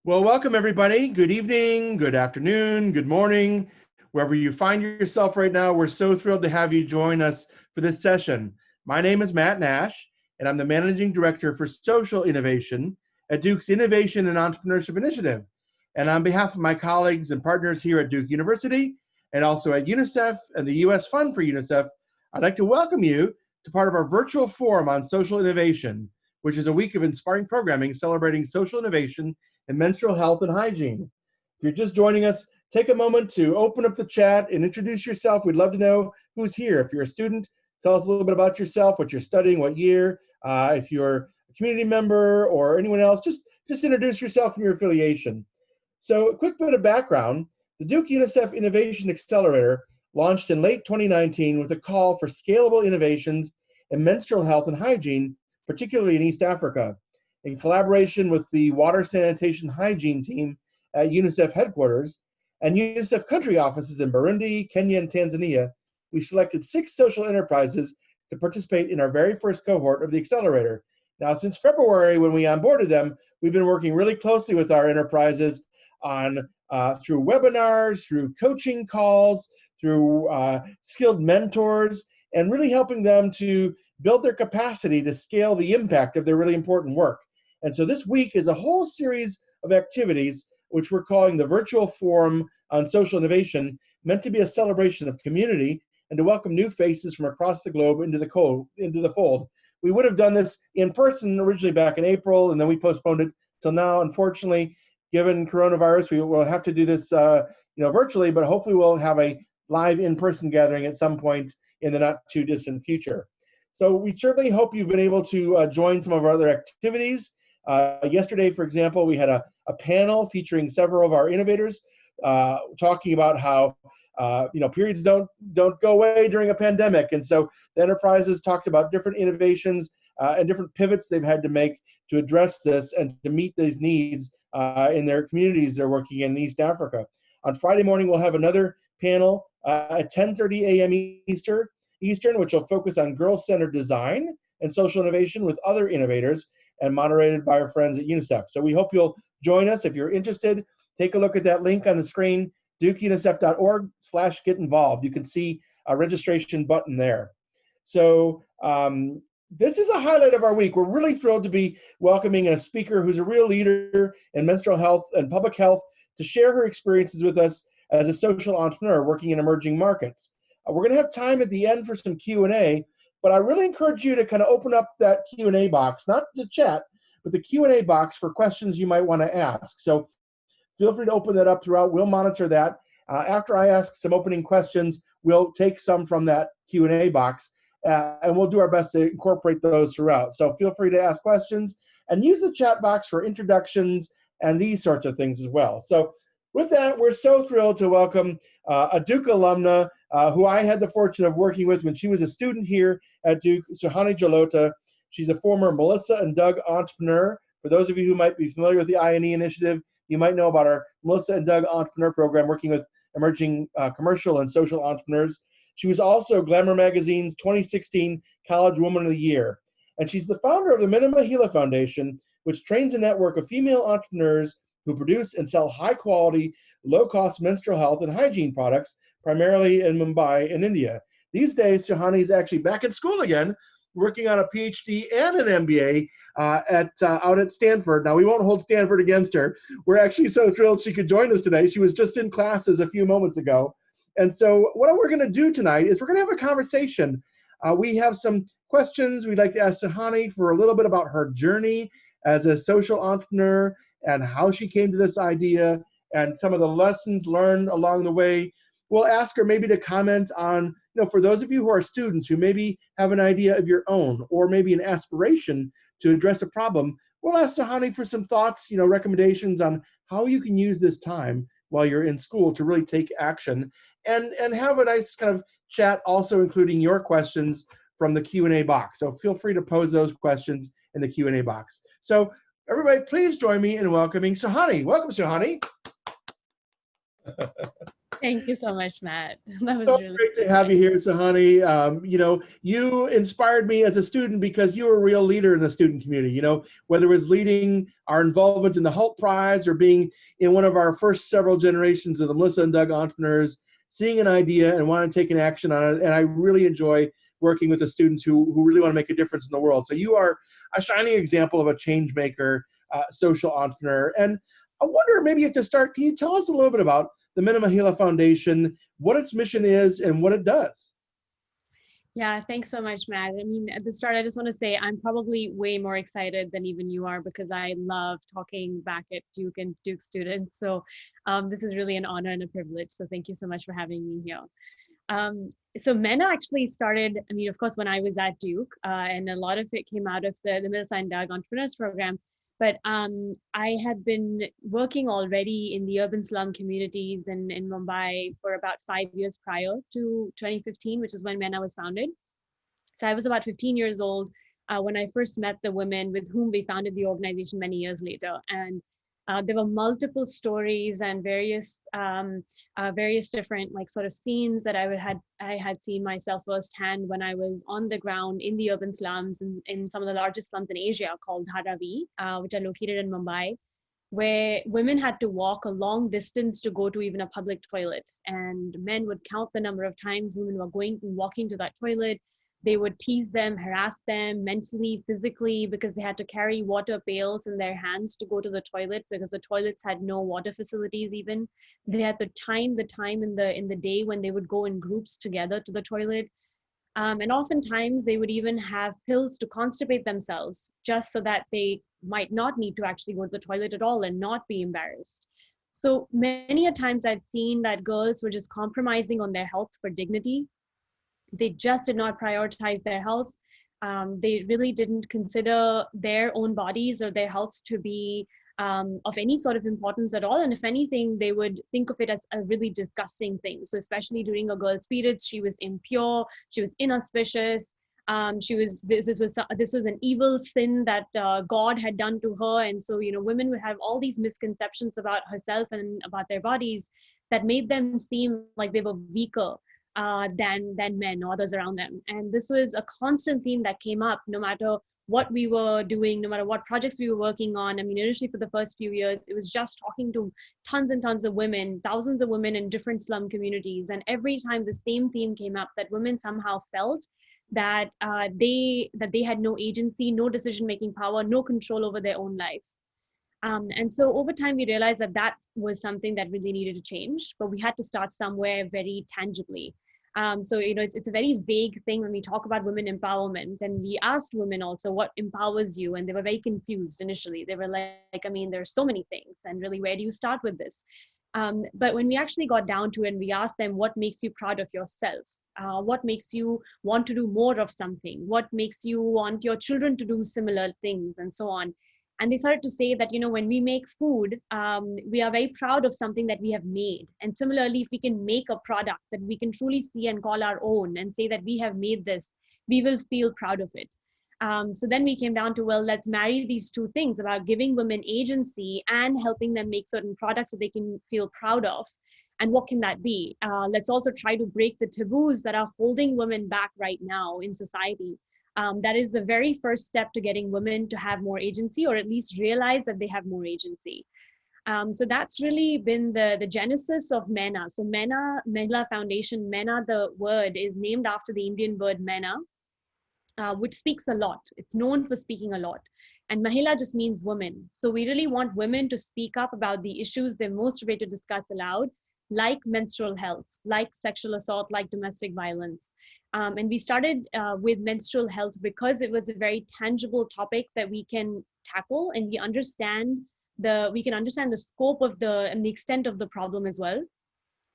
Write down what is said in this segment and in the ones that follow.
Well, welcome everybody. Good evening, good afternoon, good morning. Wherever you find yourself right now, we're so thrilled to have you join us for this session. My name is Matt Nash, and I'm the Managing Director for Social Innovation at Duke's Innovation and Entrepreneurship Initiative. And on behalf of my colleagues and partners here at Duke University, and also at UNICEF and the US Fund for UNICEF, I'd like to welcome you to part of our virtual forum on social innovation, which is a week of inspiring programming celebrating social innovation and menstrual health and hygiene. If you're just joining us, take a moment to open up the chat and introduce yourself. We'd love to know who's here. If you're a student, tell us a little bit about yourself, what you're studying, what year. If you're a community member or anyone else, just introduce yourself and your affiliation. So a quick bit of background. The Duke-UNICEF Innovation Accelerator launched in late 2019 with a call for scalable innovations in menstrual health and hygiene, particularly in East Africa. In collaboration with the Water Sanitation Hygiene team at UNICEF headquarters and UNICEF country offices in Burundi, Kenya, and Tanzania, we selected 6 social enterprises to participate in our very first cohort of the Accelerator. Now, since February, when we onboarded them, we've been working really closely with our enterprises on through webinars, through coaching calls, through skilled mentors, and really helping them to build their capacity to scale the impact of their really important work. And so this week is a whole series of activities, which we're calling the Virtual Forum on Social Innovation, meant to be a celebration of community and to welcome new faces from across the globe into the fold. We would have done this in person originally back in April, and then we postponed it till now. Unfortunately, given coronavirus, we will have to do this virtually, but hopefully we'll have a live in-person gathering at some point in the not too distant future. So we certainly hope you've been able to join some of our other activities. Yesterday, for example, we had a panel featuring several of our innovators talking about how periods don't go away during a pandemic, and so the enterprises talked about different innovations and different pivots they've had to make to address this and to meet these needs in their communities they're working in East Africa. On Friday morning, we'll have another panel at 10:30 a.m. Eastern, which will focus on girl-centered design and social innovation with other innovators, and moderated by our friends at UNICEF. So we hope you'll join us. If you're interested, take a look at that link on the screen, dukeunicef.org/get involved. You can see a registration button there. So this is a highlight of our week. We're really thrilled to be welcoming a speaker who's a real leader in menstrual health and public health to share her experiences with us as a social entrepreneur working in emerging markets. We're going to have time at the end for some Q&A, but I really encourage you to kind of open up that Q&A box, not the chat, but the Q&A box for questions you might want to ask. So feel free to open that up throughout. We'll monitor that. After I ask some opening questions, we'll take some from that Q&A box, and we'll do our best to incorporate those throughout. So feel free to ask questions and use the chat box for introductions and these sorts of things as well. So with that, we're so thrilled to welcome a Duke alumna who I had the fortune of working with when she was a student here at Duke, Suhani Jalota. She's a former Melissa and Doug entrepreneur. For those of you who might be familiar with the I&E initiative, you might know about our Melissa and Doug entrepreneur program working with emerging commercial and social entrepreneurs. She was also Glamour Magazine's 2016 College Woman of the Year. And she's the founder of the Minima Hila Foundation, which trains a network of female entrepreneurs who produce and sell high-quality, low-cost menstrual health and hygiene products, primarily in Mumbai in India. These days, Suhani is actually back at school again, working on a PhD and an MBA out at Stanford. Now, we won't hold Stanford against her. We're actually so thrilled she could join us today. She was just in classes a few moments ago. And so what we're going to do tonight is we're going to have a conversation. We have some questions we'd like to ask Suhani for a little bit about her journey as a social entrepreneur and how she came to this idea and some of the lessons learned along the way. We'll ask her maybe to comment on, for those of you who are students who maybe have an idea of your own or maybe an aspiration to address a problem, we'll ask Suhani for some thoughts, recommendations on how you can use this time while you're in school to really take action and have a nice kind of chat, also including your questions from the Q&A box. So feel free to pose those questions in the Q&A box. So everybody, please join me in welcoming Suhani. Welcome, Suhani. Thank you so much, Matt. That was So really great to have you here, Suhani. You inspired me as a student because you were a real leader in the student community. Whether it was leading our involvement in the Halt Prize or being in one of our first several generations of the Melissa and Doug entrepreneurs, seeing an idea and wanting to take an action on it. And I really enjoy working with the students who really want to make a difference in the world. So you are a shining example of a change maker, social entrepreneur. And I wonder, maybe you have to start, can you tell us a little bit about the Mena Mahila Foundation, what its mission is, and what it does? Yeah, thanks so much, Matt. I mean, at the start, I just want to say I'm probably way more excited than even you are because I love talking back at Duke and Duke students. So this is really an honor and a privilege. So thank you so much for having me here. So MENA actually started, I mean, of course, when I was at Duke, and a lot of it came out of the Melissa and Doug Entrepreneurs Program. But I had been working already in the urban slum communities in Mumbai for about 5 years prior to 2015, which is when MENA was founded. So I was about 15 years old when I first met the women with whom we founded the organization many years later. And there were multiple stories and various different like sort of scenes that I had seen myself firsthand when I was on the ground in the urban slums in some of the largest slums in Asia called Dharavi, which are located in Mumbai, where women had to walk a long distance to go to even a public toilet, and men would count the number of times women were going and walking to that toilet. They would tease them, harass them mentally, physically, because they had to carry water pails in their hands to go to the toilet because the toilets had no water facilities even. They had to time the time in the day when they would go in groups together to the toilet. And oftentimes they would even have pills to constipate themselves just so that they might not need to actually go to the toilet at all and not be embarrassed. So many a times I'd seen that girls were just compromising on their health for dignity. They just did not prioritize their health. They really didn't consider their own bodies or their health to be of any sort of importance at all. And if anything, they would think of it as a really disgusting thing. So especially during a girl's periods, she was impure, she was inauspicious. She was this was an evil sin that God had done to her, and so women would have all these misconceptions about herself and about their bodies that made them seem like they were weaker than men or others around them. And this was a constant theme that came up no matter what we were doing, no matter what projects we were working on. I mean, initially for the first few years, it was just talking to tons and tons of women, thousands of women in different slum communities. And every time the same theme came up, that women somehow felt that they had no agency, no decision-making power, no control over their own life. And so over time, we realized that that was something that really needed to change, but we had to start somewhere very tangibly. So, it's a very vague thing when we talk about women empowerment. And we asked women also, what empowers you? And they were very confused initially. They were like, I mean, there's so many things. And really, where do you start with this? But when we actually got down to it and we asked them, what makes you proud of yourself? What makes you want to do more of something? What makes you want your children to do similar things and so on? And they started to say that when we make food, we are very proud of something that we have made. And similarly, if we can make a product that we can truly see and call our own and say that we have made this, we will feel proud of it. So then we came down to, well, let's marry these two things about giving women agency and helping them make certain products that they can feel proud of. And what can that be? Let's also try to break the taboos that are holding women back right now in society. That is the very first step to getting women to have more agency, or at least realize that they have more agency. So that's really been the genesis of MENA. So MENA Foundation, MENA, the word is named after the Indian word MENA, which speaks a lot. It's known for speaking a lot. And Mahila just means woman. So we really want women to speak up about the issues they're most afraid to discuss aloud, like menstrual health, like sexual assault, like domestic violence. And we started with menstrual health because it was a very tangible topic that we can tackle, and we can understand the scope of and the extent of the problem as well.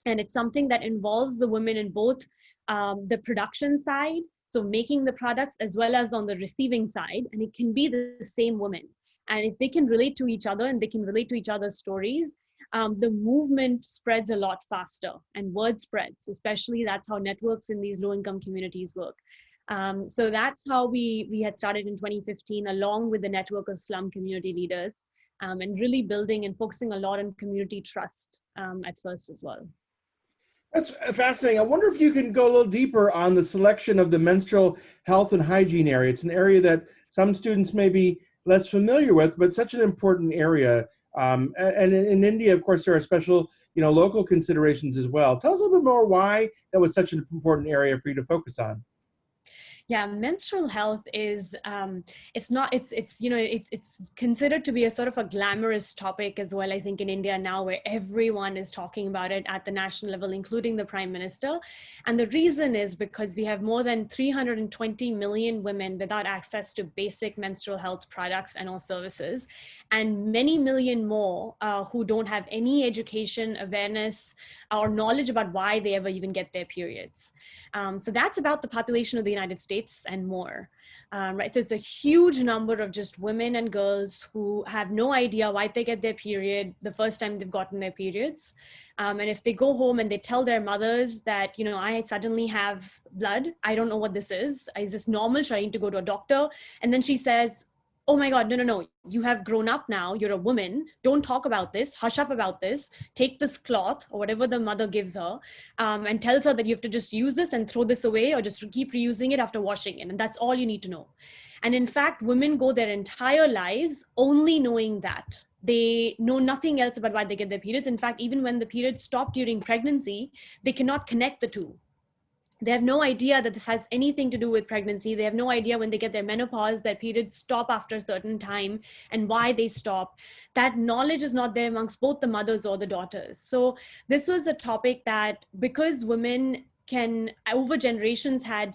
And it's something that involves the women in both the production side, so making the products, as well as on the receiving side. And it can be the same women. And if they can relate to each other and they can relate to each other's stories, the movement spreads a lot faster and word spreads, especially that's how networks in these low-income communities work. So that's how we had started in 2015, along with the network of slum community leaders, and really building and focusing a lot on community trust at first as well. That's fascinating. I wonder if you can go a little deeper on the selection of the menstrual health and hygiene area. It's an area that some students may be less familiar with, but such an important area. And in India, of course, there are special, local considerations as well. Tell us a little bit more why that was such an important area for you to focus on. Yeah, menstrual health is it's not it's it's considered to be a sort of a glamorous topic as well, I think, in India now, where everyone is talking about it at the national level, including the prime minister. And the reason is because we have more than 320 million women without access to basic menstrual health products and or services, and many million more who don't have any education, awareness, or knowledge about why they ever even get their periods. So that's about the population of the United States and more, right? So it's a huge number of just women and girls who have no idea why they get their period the first time they've gotten their periods. And if they go home and they tell their mothers that, I suddenly have blood, I don't know what this is this normal? Should I need to go to a doctor? And then she says, oh my God, no, you have grown up now, you're a woman, don't talk about this, hush up about this, take this cloth or whatever the mother gives her, and tells her that you have to just use this and throw this away or just keep reusing it after washing it. And that's all you need to know. And in fact, women go their entire lives only knowing that. They know nothing else about why they get their periods. In fact, even when the periods stop during pregnancy, they cannot connect the two. They have no idea that this has anything to do with pregnancy. They have no idea when they get their menopause, their periods stop after a certain time and why they stop. That knowledge is not there amongst both the mothers or the daughters. So this was a topic that, because women can, over generations, had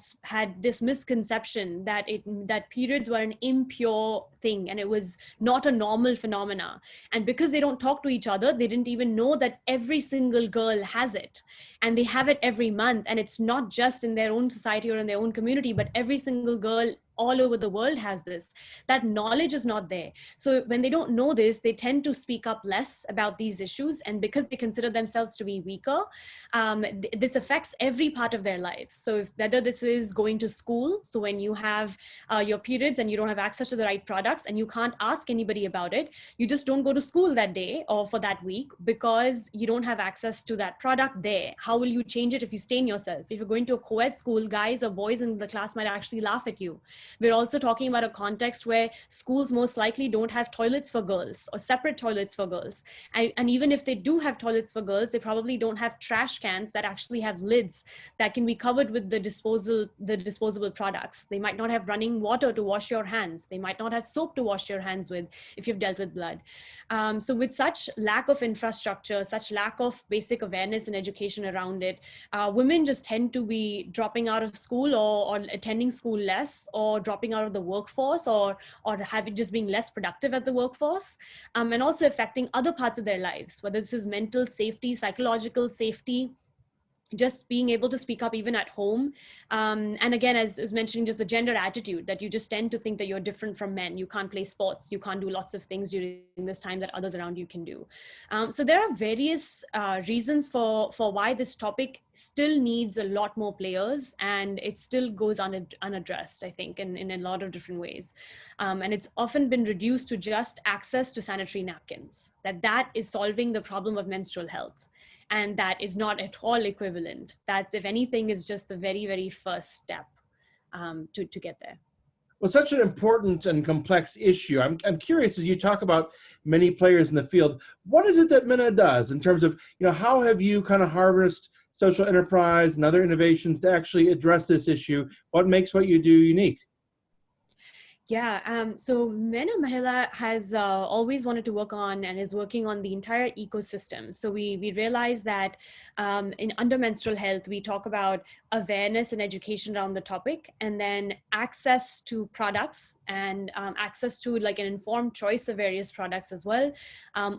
this misconception that periods were an impure thing and it was not a normal phenomena. And because they don't talk to each other, they didn't even know that every single girl has it, and they have it every month. And it's not just in their own society or in their own community, but every single girl all over the world has this. That knowledge is not there. So when they don't know this, they tend to speak up less about these issues. And because they consider themselves to be weaker, this affects every part of their lives. So whether this is going to school, so when you have your periods and you don't have access to the right products and you can't ask anybody about it, you just don't go to school that day or for that week because you don't have access to that product there. How will you change it if you stain yourself? If you're going to a co-ed school, guys or boys in the class might actually laugh at you. We're also talking about a context where schools most likely don't have toilets for girls or separate toilets for girls. And even if they do have toilets for girls, they probably don't have trash cans that actually have lids that can be covered with the disposable products. They might not have running water to wash your hands. They might not have soap to wash your hands with if you've dealt with blood. So with such lack of infrastructure, such lack of basic awareness and education around it, women just tend to be dropping out of school or attending school less, or dropping out of the workforce, or having just being less productive at the workforce, and also affecting other parts of their lives, whether this is mental safety, psychological safety, just being able to speak up even at home. And again, as mentioning, just the gender attitude that you just tend to think that you're different from men. You can't play sports. You can't do lots of things during this time that others around you can do. So there are various reasons for why this topic still needs a lot more players, and it still goes unaddressed, I think, in a lot of different ways. And it's often been reduced to just access to sanitary napkins, that is solving the problem of menstrual health. And that is not at all equivalent. That's, if anything, is just the very, very first step to get there. Well, such an important and complex issue. I'm curious, as you talk about many players in the field, what is it that Minna does in terms of, how have you kind of harnessed social enterprise and other innovations to actually address this issue? What makes what you do unique? Yeah, so Mena Mahila has always wanted to work on and is working on the entire ecosystem. So we realize that in under menstrual health, we talk about awareness and education around the topic, and then access to products and access to like an informed choice of various products as well,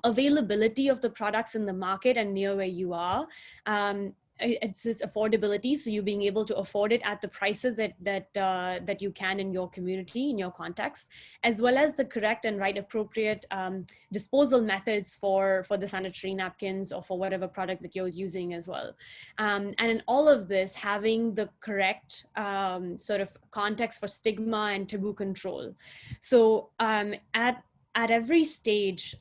availability of the products in the market and near where you are. It's this affordability, so you being able to afford it at the prices that you can in your community, in your context, as well as the correct and right appropriate disposal methods for the sanitary napkins or for whatever product that you're using as well. And in all of this, having the correct sort of context for stigma and taboo control. So at every stage,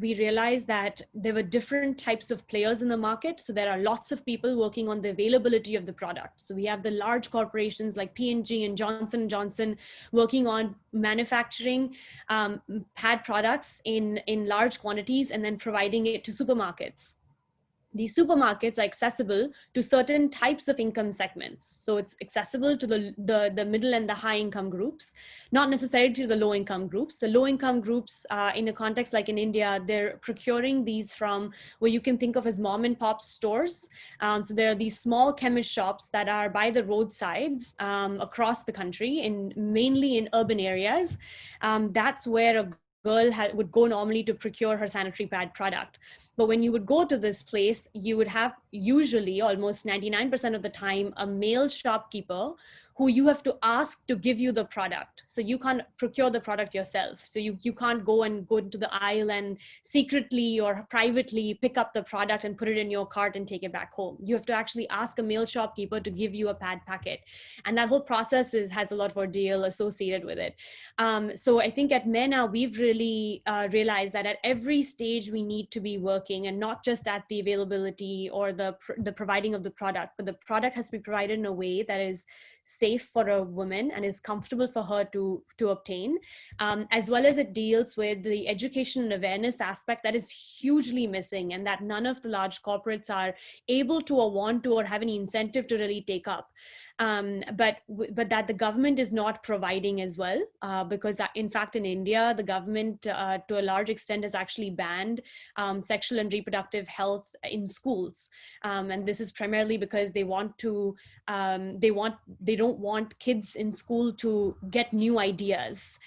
we realized that there were different types of players in the market. So there are lots of people working on the availability of the product. So we have the large corporations like P&G and Johnson & Johnson working on manufacturing pad products in large quantities and then providing it to supermarkets. These supermarkets are accessible to certain types of income segments. So it's accessible to the middle and the high income groups, not necessarily to the low income groups. The low income groups, in a context like in India, they're procuring these from what you can think of as mom and pop stores. So there are these small chemist shops that are by the roadsides across the country, mainly in urban areas. That's where a girl would go normally to procure her sanitary pad product. But when you would go to this place, you would have usually almost 99% of the time a male shopkeeper who you have to ask to give you the product. So you can't procure the product yourself. So you can't go into the aisle and secretly or privately pick up the product and put it in your cart and take it back home. You have to actually ask a male shopkeeper to give you a pad packet. And that whole process has a lot of ordeal associated with it. So I think at MENA, we've really realized that at every stage we need to be working, and not just at the availability or the providing of the product, but the product has to be provided in a way that is safe for a woman and is comfortable for her to obtain, as well as it deals with the education and awareness aspect that is hugely missing, and that none of the large corporates are able to or want to or have any incentive to really take up. But that the government is not providing as well, because in fact in India, the government to a large extent has actually banned sexual and reproductive health in schools. And this is primarily because they don't want kids in school to get new ideas.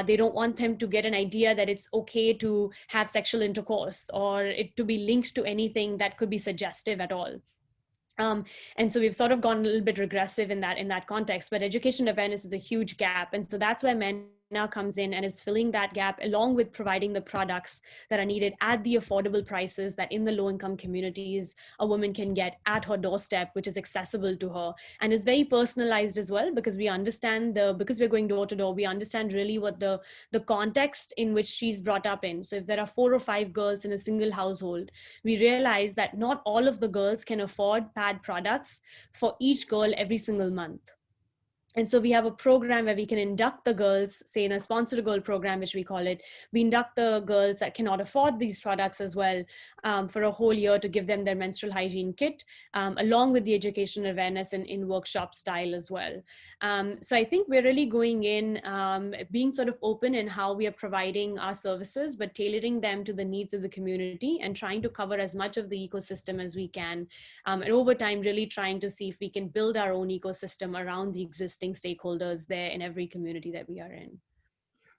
They don't want them to get an idea that it's okay to have sexual intercourse or it to be linked to anything that could be suggestive at all. And so we've sort of gone a little bit regressive in that context, but education awareness is a huge gap. And so that's where MENA comes in and is filling that gap, along with providing the products that are needed at the affordable prices that in the low income communities a woman can get at her doorstep, which is accessible to her and is very personalized as well, because we understand because we're going door to door, we understand really what the context in which she's brought up in. So if there are 4 or 5 girls in a single household, we realize that not all of the girls can afford pad products for each girl every single month. And so we have a program where we can induct the girls, say in a sponsored girl program, which we call it. We induct the girls that cannot afford these products as well for a whole year to give them their menstrual hygiene kit, along with the education awareness in workshop style as well. So I think we're really going in, being sort of open in how we are providing our services, but tailoring them to the needs of the community and trying to cover as much of the ecosystem as we can. And over time, really trying to see if we can build our own ecosystem around the existing stakeholders there in every community that we are in.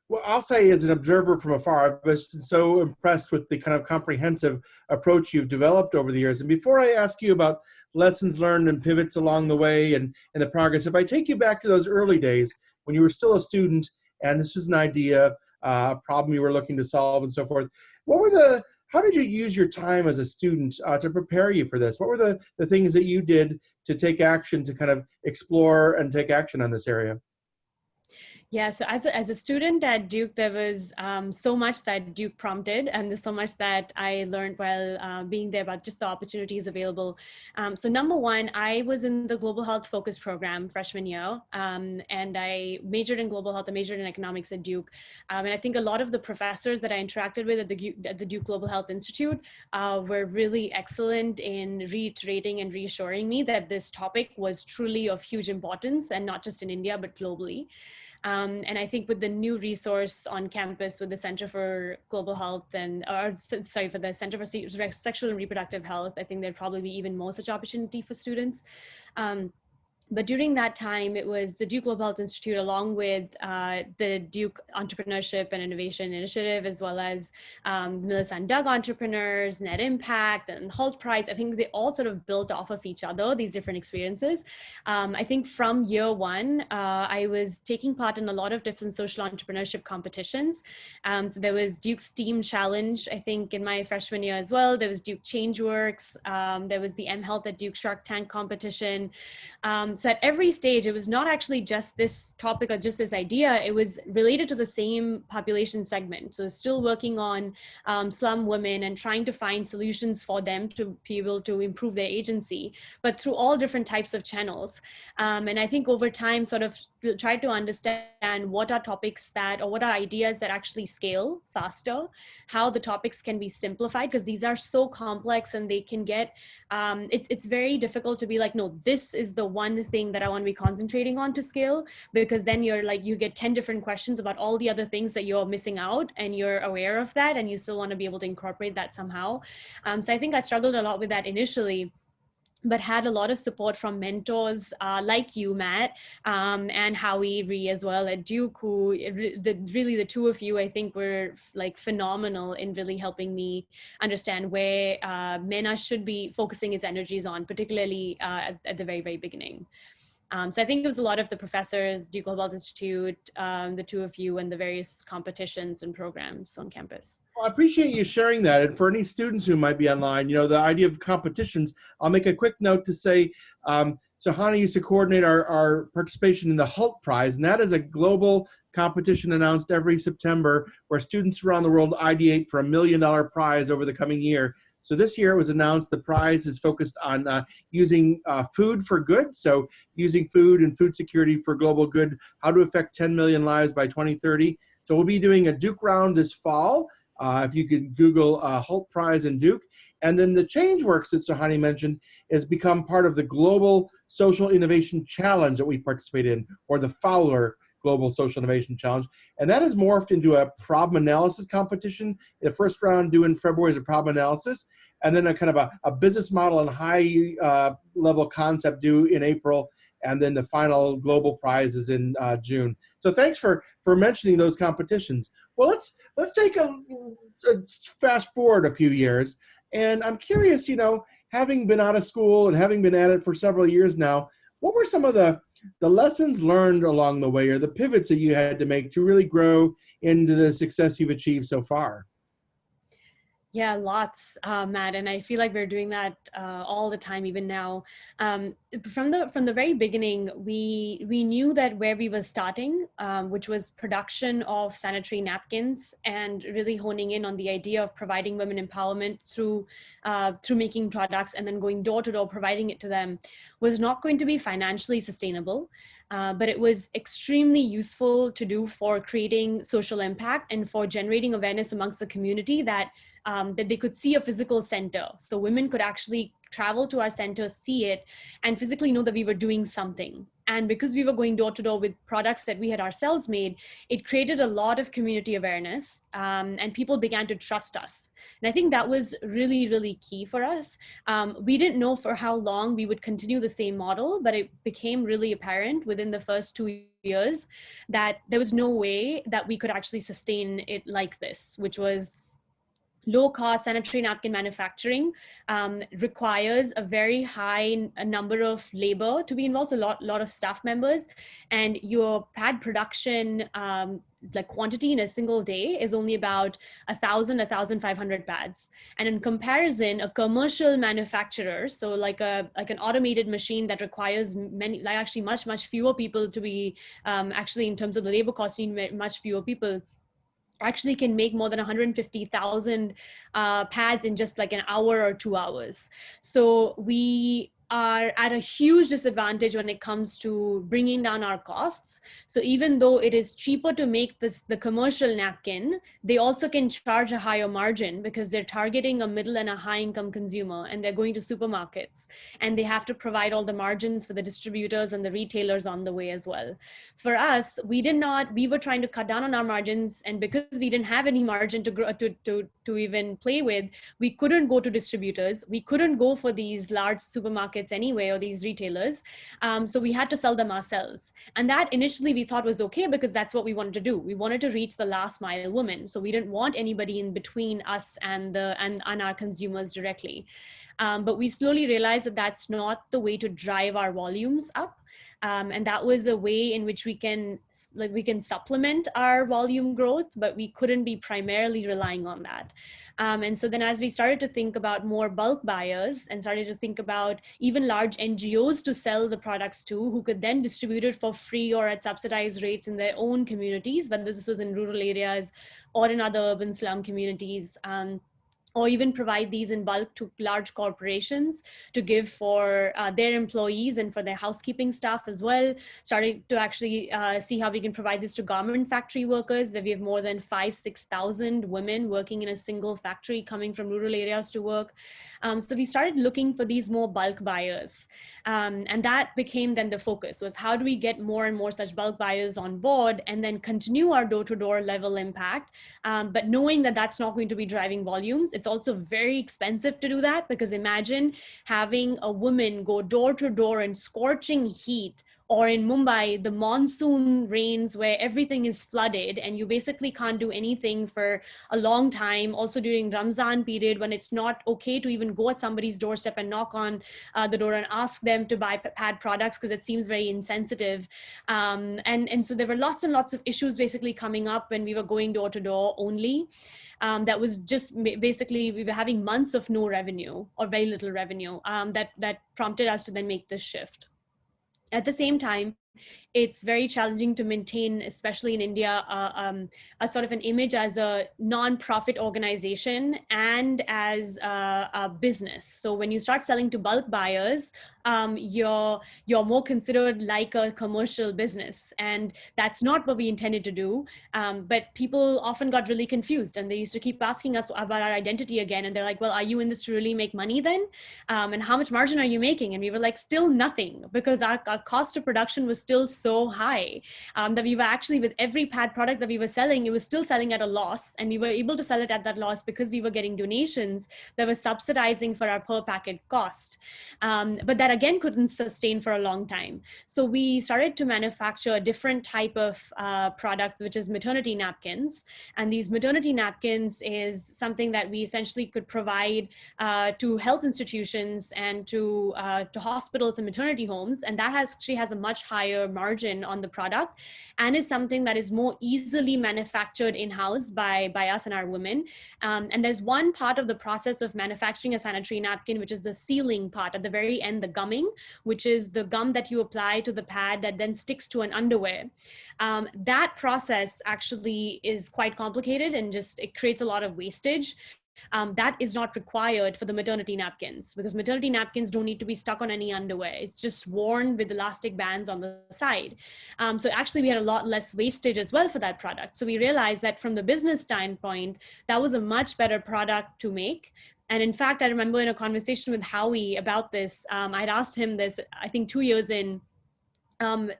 Well, I'll say as an observer from afar, I've been so impressed with the kind of comprehensive approach you've developed over the years. And before I ask you about lessons learned and pivots along the way and the progress, if I take you back to those early days when you were still a student and this was an idea, a problem you were looking to solve and so forth, how did you use your time as a student to prepare you for this? What were the things that you did to take action, to kind of explore and take action on this area? Yeah, so as a student at Duke, there was so much that Duke prompted, and there's so much that I learned while being there about just the opportunities available. So number one, I was in the global health focus program freshman year, and I majored in global health, I majored in economics at Duke. And I think a lot of the professors that I interacted with at the Duke Global Health Institute were really excellent in reiterating and reassuring me that this topic was truly of huge importance, and not just in India, but globally. And I think with the new resource on campus with the Center for Global Health for the Center for Sexual and Reproductive Health, I think there'd probably be even more such opportunity for students. But during that time, it was the Duke Global Health Institute, along with the Duke Entrepreneurship and Innovation Initiative, as well as Melissa and Doug Entrepreneurs, Net Impact, and Holt Prize. I think they all sort of built off of each other, these different experiences. I think from year one, I was taking part in a lot of different social entrepreneurship competitions. So there was Duke STEAM Challenge, I think, in my freshman year as well. There was Duke ChangeWorks. There was the M Health at Duke Shark Tank competition. So at every stage, it was not actually just this topic or just this idea, it was related to the same population segment. So still working on slum women and trying to find solutions for them to be able to improve their agency, but through all different types of channels. And I think over time, sort of try to understand what are topics that, or what are ideas that actually scale faster, how the topics can be simplified, because these are so complex and they can get, it's very difficult to be like, no, this is the one thing that I want to be concentrating on to scale, because then you're like, you get 10 different questions about all the other things that you're missing out, and you're aware of that, and you still want to be able to incorporate that somehow. So I think I struggled a lot with that initially, but had a lot of support from mentors like you, Matt, and Howie Ree as well at Duke, who really the two of you, I think, were like phenomenal in really helping me understand where MENA should be focusing its energies on, particularly at the very, very beginning. So I think it was a lot of the professors, Duke Global Institute, the two of you, and the various competitions and programs on campus. Well, I appreciate you sharing that. And for any students who might be online, you know, the idea of competitions, I'll make a quick note to say, Suhani used to coordinate our participation in the HALT Prize, and that is a global competition announced every September where students around the world ideate for $1 million prize over the coming year. So this year it was announced the prize is focused on using food for good. So using food and food security for global good, how to affect 10 million lives by 2030. So we'll be doing a Duke round this fall. If you could Google Holt Prize and Duke. And then the ChangeWorks that Suhani mentioned has become part of the Global Social Innovation Challenge that we participate in, or the Fowler Global Social Innovation Challenge. And that has morphed into a problem analysis competition. The first round due in February is a problem analysis, and then a kind of a business model and high level concept due in April. And then the final global prize is in June. So thanks for mentioning those competitions. Well, let's take a fast forward a few years. And I'm curious, you know, having been out of school and having been at it for several years now, what were some of the lessons learned along the way, or the pivots that you had to make to really grow into the success you've achieved so far? Yeah, lots, Matt, and I feel like we're doing that all the time, even now. From the very beginning, we knew that where we were starting, which was production of sanitary napkins, and really honing in on the idea of providing women empowerment through making products and then going door to door providing it to them, was not going to be financially sustainable. But it was extremely useful to do for creating social impact and for generating awareness amongst the community that they could see a physical center. So women could actually travel to our center, see it, and physically know that we were doing something. And because we were going door to door with products that we had ourselves made, it created a lot of community awareness, and people began to trust us. And I think that was really, really key for us. We didn't know for how long we would continue the same model, but it became really apparent within the first 2 years that there was no way that we could actually sustain it like this, which was low-cost sanitary napkin manufacturing requires a very high number of labor to be involved, so a lot of staff members, and your pad production like quantity in a single day is only about 1,500 pads. And in comparison, a commercial manufacturer, so like an automated machine that requires actually much fewer people to be actually, in terms of the labor cost, you need much fewer people, actually can make more than 150,000 pads in just like an hour or 2 hours. So we are at a huge disadvantage when it comes to bringing down our costs. So even though it is cheaper to make the commercial napkin, they also can charge a higher margin because they're targeting a middle and a high income consumer, and they're going to supermarkets, and they have to provide all the margins for the distributors and the retailers on the way as well. For us, we were trying to cut down on our margins, and because we didn't have any margin to grow, to even play with, we couldn't go to distributors. We couldn't go for these large supermarkets anyway, or these retailers. So we had to sell them ourselves. And that initially we thought was okay because that's what we wanted to do. We wanted to reach the last mile woman. So we didn't want anybody in between us and our consumers directly. But we slowly realized that that's not the way to drive our volumes up. And that was a way in which we can supplement our volume growth, but we couldn't be primarily relying on that. And so then as we started to think about more bulk buyers and started to think about even large NGOs to sell the products to, who could then distribute it for free or at subsidized rates in their own communities, whether this was in rural areas or in other urban slum communities, or even provide these in bulk to large corporations to give for their employees and for their housekeeping staff as well. Starting to actually see how we can provide this to garment factory workers, where we have more than 6,000 women working in a single factory coming from rural areas to work. So we started looking for these more bulk buyers. And that became then the focus, was how do we get more and more such bulk buyers on board and then continue our door-to-door level impact, but knowing that that's not going to be driving volumes. It's also very expensive to do that, because imagine having a woman go door to door in scorching heat, or in Mumbai, the monsoon rains where everything is flooded and you basically can't do anything for a long time. Also during Ramzan period, when it's not okay to even go at somebody's doorstep and knock on the door and ask them to buy pad products, because it seems very insensitive. And so there were lots and lots of issues basically coming up when we were going door to door only. That was just basically, we were having months of no revenue or very little revenue, that prompted us to then make this shift. At the same time, it's very challenging to maintain, especially in India, a sort of an image as a non-profit organization and as a business. So when you start selling to bulk buyers, you're more considered like a commercial business, and that's not what we intended to do. But people often got really confused, and they used to keep asking us about our identity again, and they're like, well, are you in this to really make money then? And how much margin are you making? And we were like, still nothing, because our cost of production was still so high, that we were actually, with every pad product that we were selling, it was still selling at a loss, and we were able to sell it at that loss because we were getting donations that were subsidizing for our per packet cost. But that again couldn't sustain for a long time. So we started to manufacture a different type of product, which is maternity napkins. And these maternity napkins is something that we essentially could provide to health institutions and to hospitals and maternity homes. And that actually has a much higher margin on the product, and is something that is more easily manufactured in-house by us and our women. And there's one part of the process of manufacturing a sanitary napkin, which is the sealing part at the very end, the gumming, which is the gum that you apply to the pad that then sticks to an underwear. That process actually is quite complicated, and just it creates a lot of wastage. That is not required for the maternity napkins, because maternity napkins don't need to be stuck on any underwear. It's just worn with elastic bands on the side. So actually we had a lot less wastage as well for that product. So we realized that from the business standpoint, that was a much better product to make. And in fact, I remember in a conversation with Howie about this, I'd asked him this, I think 2 years in,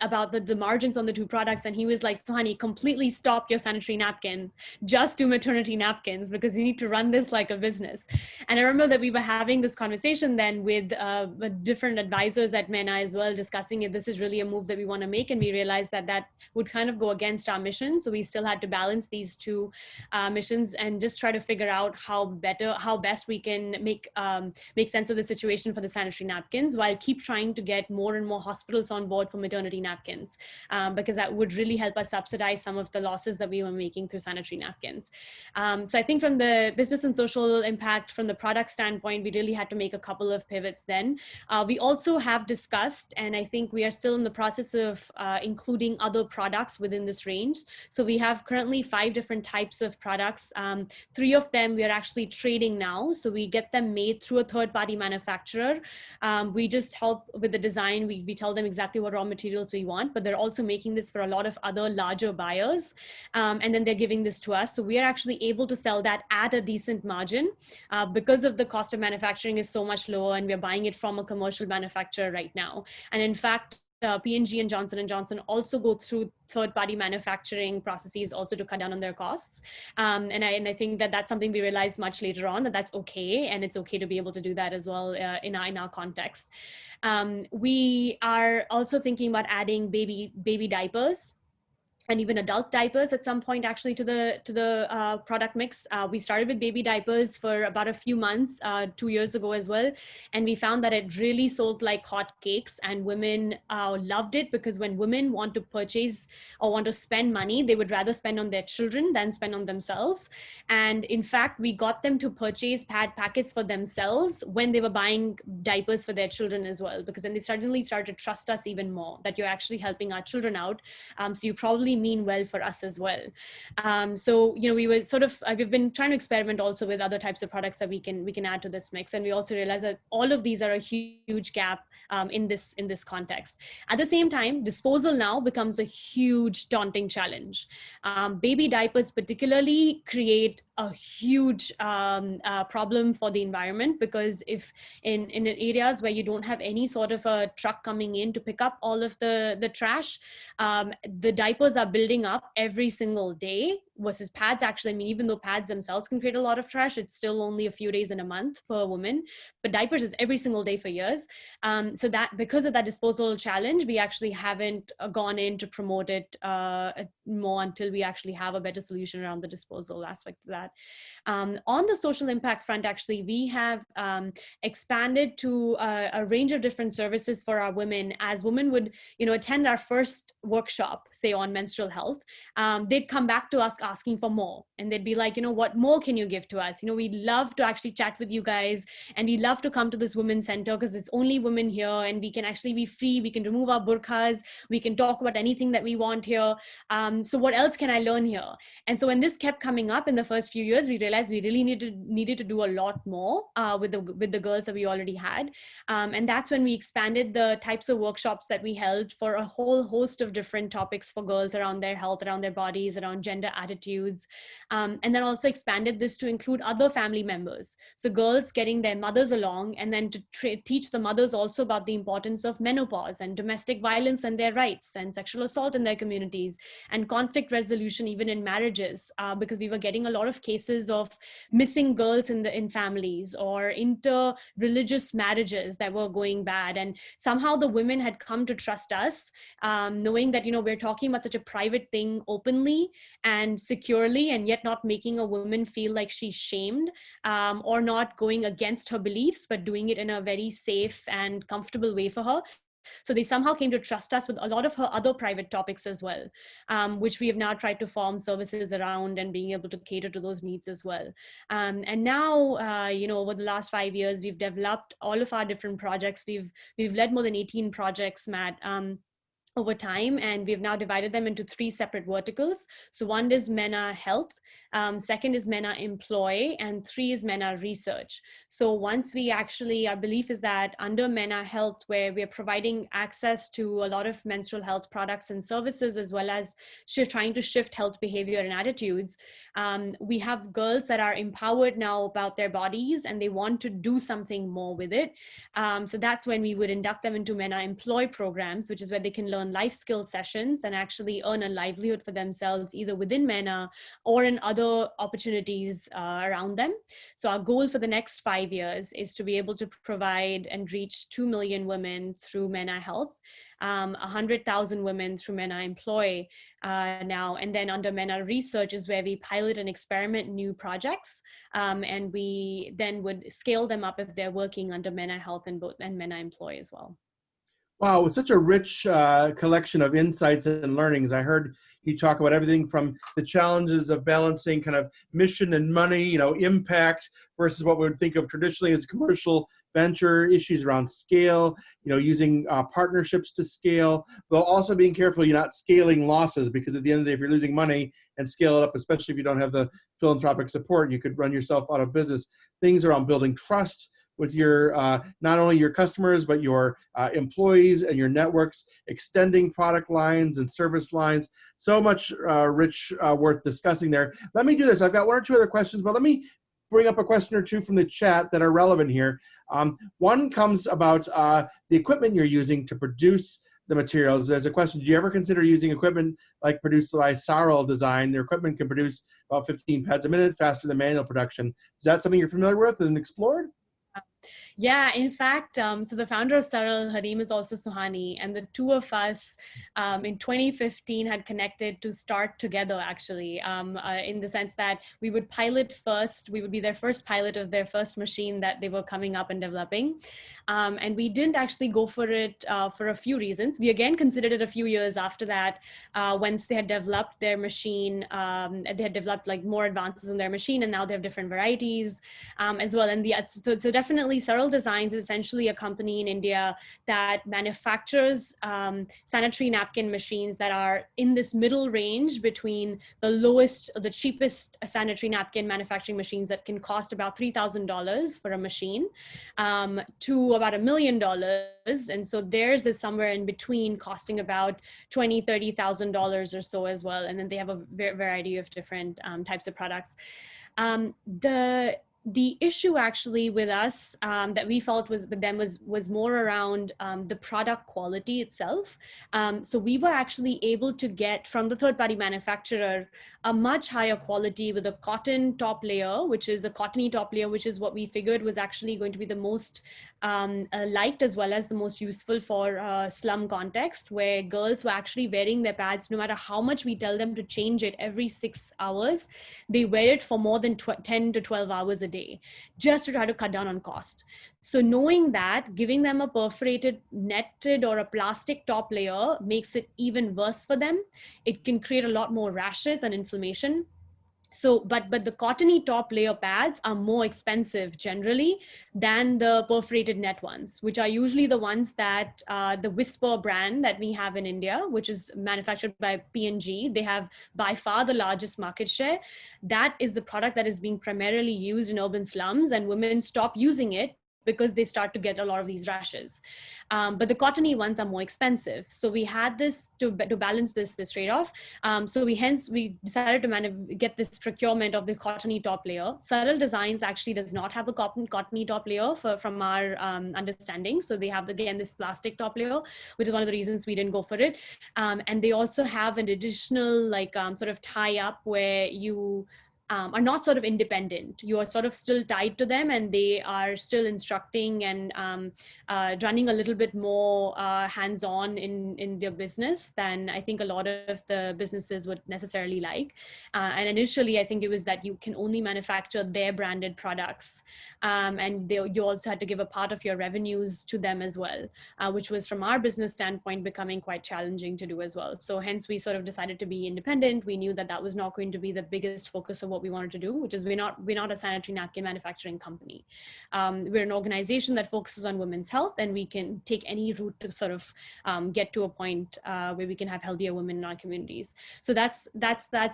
about the margins on the two products. And he was like, Suhani, completely stop your sanitary napkin, just do maternity napkins, because you need to run this like a business. And I remember that we were having this conversation then with different advisors at MENA as well, discussing if this is really a move that we want to make. And we realized that that would kind of go against our mission. So we still had to balance these two missions and just try to figure out how best we can make sense of the situation for the sanitary napkins, while keep trying to get more and more hospitals on board for maternity napkins, because that would really help us subsidize some of the losses that we were making through sanitary napkins. So I think from the business and social impact, from the product standpoint, we really had to make a couple of pivots then. We also have discussed, and I think we are still in the process of including other products within this range. So we have currently 5 different types of products. 3 of them we are actually trading now. So we get them made through a third-party manufacturer. We just help with the design. We tell them exactly what raw materials we want, but they're also making this for a lot of other larger buyers. And then they're giving this to us. So we are actually able to sell that at a decent margin because of the cost of manufacturing is so much lower, and we're buying it from a commercial manufacturer right now. And in fact, P&G and Johnson & Johnson also go through third-party manufacturing processes also to cut down on their costs. And I think that that's something we realized much later on, that that's okay, and it's okay to be able to do that as well in our context. We are also thinking about adding baby diapers. and even adult diapers at some point actually to the product mix. We started with baby diapers for about a few months 2 years ago as well, and we found that it really sold like hot cakes, and women loved it, because when women want to purchase or want to spend money, they would rather spend on their children than spend on themselves. And in fact, we got them to purchase pad packets for themselves when they were buying diapers for their children as well, because then they suddenly started to trust us even more, that you're actually helping our children out, so you probably mean well for us as well. So we were sort of we've been trying to experiment also with other types of products that we can add to this mix, and we also realize that all of these are a huge gap in this context. At the same time, disposal now becomes a huge daunting challenge. Baby diapers particularly create a huge problem for the environment, because if in areas where you don't have any sort of a truck coming in to pick up all of the trash, the diapers are building up every single day, versus pads. Actually, I mean, even though pads themselves can create a lot of trash, it's still only a few days in a month per woman, but diapers is every single day for years. So that, because of that disposal challenge, we actually haven't gone in to promote it more until we actually have a better solution around the disposal aspect of that. On the social impact front, actually, we have expanded to a range of different services for our women. As women would, attend our first workshop, say on menstrual health, they'd come back to us asking for more, and they'd be like, what more can you give to us? We'd love to actually chat with you guys, and we'd love to come to this women's center because it's only women here, and we can actually be free. We can remove our burqas. We can talk about anything that we want here. So what else can I learn here? And so when this kept coming up in the first few years, we realized we really needed to do a lot more with the girls that we already had. And that's when we expanded the types of workshops that we held for a whole host of different topics for girls around their health, around their bodies, around gender attitudes. And then also expanded this to include other family members. So girls getting their mothers along, and then to teach the mothers also about the importance of menopause and domestic violence and their rights, and sexual assault in their communities, and conflict resolution even in marriages, because we were getting a lot of cases of missing girls in families, or inter-religious marriages that were going bad. And somehow the women had come to trust us, knowing that, we're talking about such a private thing openly and securely, and yet not making a woman feel like she's shamed, or not going against her beliefs, but doing it in a very safe and comfortable way for her. So they somehow came to trust us with a lot of her other private topics as well, which we have now tried to form services around, and being able to cater to those needs as well. And now, over the last 5 years, we've developed all of our different projects. We've led more than 18 projects, Matt, over time, and we've now divided them into 3 separate verticals. So one is MENA Health, second is MENA Employ, and 3 is MENA Research. So once we actually, our belief is that under MENA Health, where we're providing access to a lot of menstrual health products and services, as well as trying to shift health behavior and attitudes, we have girls that are empowered now about their bodies, and they want to do something more with it. So that's when we would induct them into MENA Employ programs, which is where they can learn life skill sessions and actually earn a livelihood for themselves, either within MENA or in other opportunities around them. So our goal for the next 5 years is to be able to provide and reach 2 million women through MENA Health, 100,000 women through MENA Employ now, and then under MENA Research is where we pilot and experiment new projects, and we then would scale them up if they're working under MENA Health and MENA Employ as well. Wow, it's such a rich collection of insights and learnings. I heard you talk about everything from the challenges of balancing kind of mission and money, impact versus what we would think of traditionally as commercial venture, issues around scale, using partnerships to scale, while also being careful you're not scaling losses, because at the end of the day, if you're losing money and scale it up, especially if you don't have the philanthropic support, you could run yourself out of business. Things around building trust with your not only your customers, but your employees and your networks, extending product lines and service lines. So much rich worth discussing there. Let me do this. I've got 1 or 2 other questions, but let me bring up a question or 2 from the chat that are relevant here. One comes about the equipment you're using to produce the materials. There's a question, do you ever consider using equipment like produced by Saral Design? Their equipment can produce about 15 pads a minute, faster than manual production. Is that something you're familiar with and explored? Yeah, in fact, so the founder of Saral, her name is also Suhani, and the two of us in 2015 had connected to start together, actually, in the sense that we would pilot first, we would be their first pilot of their first machine that they were coming up and developing. And we didn't actually go for it for a few reasons. We again considered it a few years after that, once they had developed their machine, they had developed like more advances in their machine, and now they have different varieties as well. And so definitely Saral Designs is essentially a company in India that manufactures sanitary napkin machines that are in this middle range between the lowest, the cheapest sanitary napkin manufacturing machines that can cost about $3,000 for a machine to about $1 million. And so theirs is somewhere in between, costing about $20,000-$30,000 or so as well. And then they have a variety of different types of products. Um, the the issue actually with us that we felt was with them was more around the product quality itself. So we were actually able to get from the third party manufacturer a much higher quality with a cotton top layer, which is a cottony top layer, which is what we figured was actually going to be the most liked as well as the most useful for slum context, where girls were actually wearing their pads no matter how much we tell them to change it every 6 hours. They wear it for more than 10 to 12 hours a day just to try to cut down on cost. So knowing that, giving them a perforated netted or a plastic top layer makes it even worse for them. It can create a lot more rashes and inflammation. So but the cottony top layer pads are more expensive generally than the perforated net ones, which are usually the ones that the Whisper brand that we have in India, which is manufactured by P&G, they have by far the largest market share. That is the product that is being primarily used in urban slums, and women stop using it because they start to get a lot of these rashes. But the cottony ones are more expensive. So we had this to balance this trade-off. So we decided to get this procurement of the cottony top layer. Saral Designs actually does not have a cottony top layer from our understanding. So they have, again, this plastic top layer, which is one of the reasons we didn't go for it. And they also have an additional like sort of tie up where you are not sort of independent. You are sort of still tied to them, and they are still instructing and running a little bit more hands-on in their business than I think a lot of the businesses would necessarily like. And initially, I think it was that you can only manufacture their branded products, and you also had to give a part of your revenues to them as well, which was from our business standpoint becoming quite challenging to do as well. So hence we sort of decided to be independent. We knew that that was not going to be the biggest focus of what we wanted to do, which is we're not a sanitary napkin manufacturing company. We're an organization that focuses on women's health, and we can take any route to sort of get to a point where we can have healthier women in our communities. So that's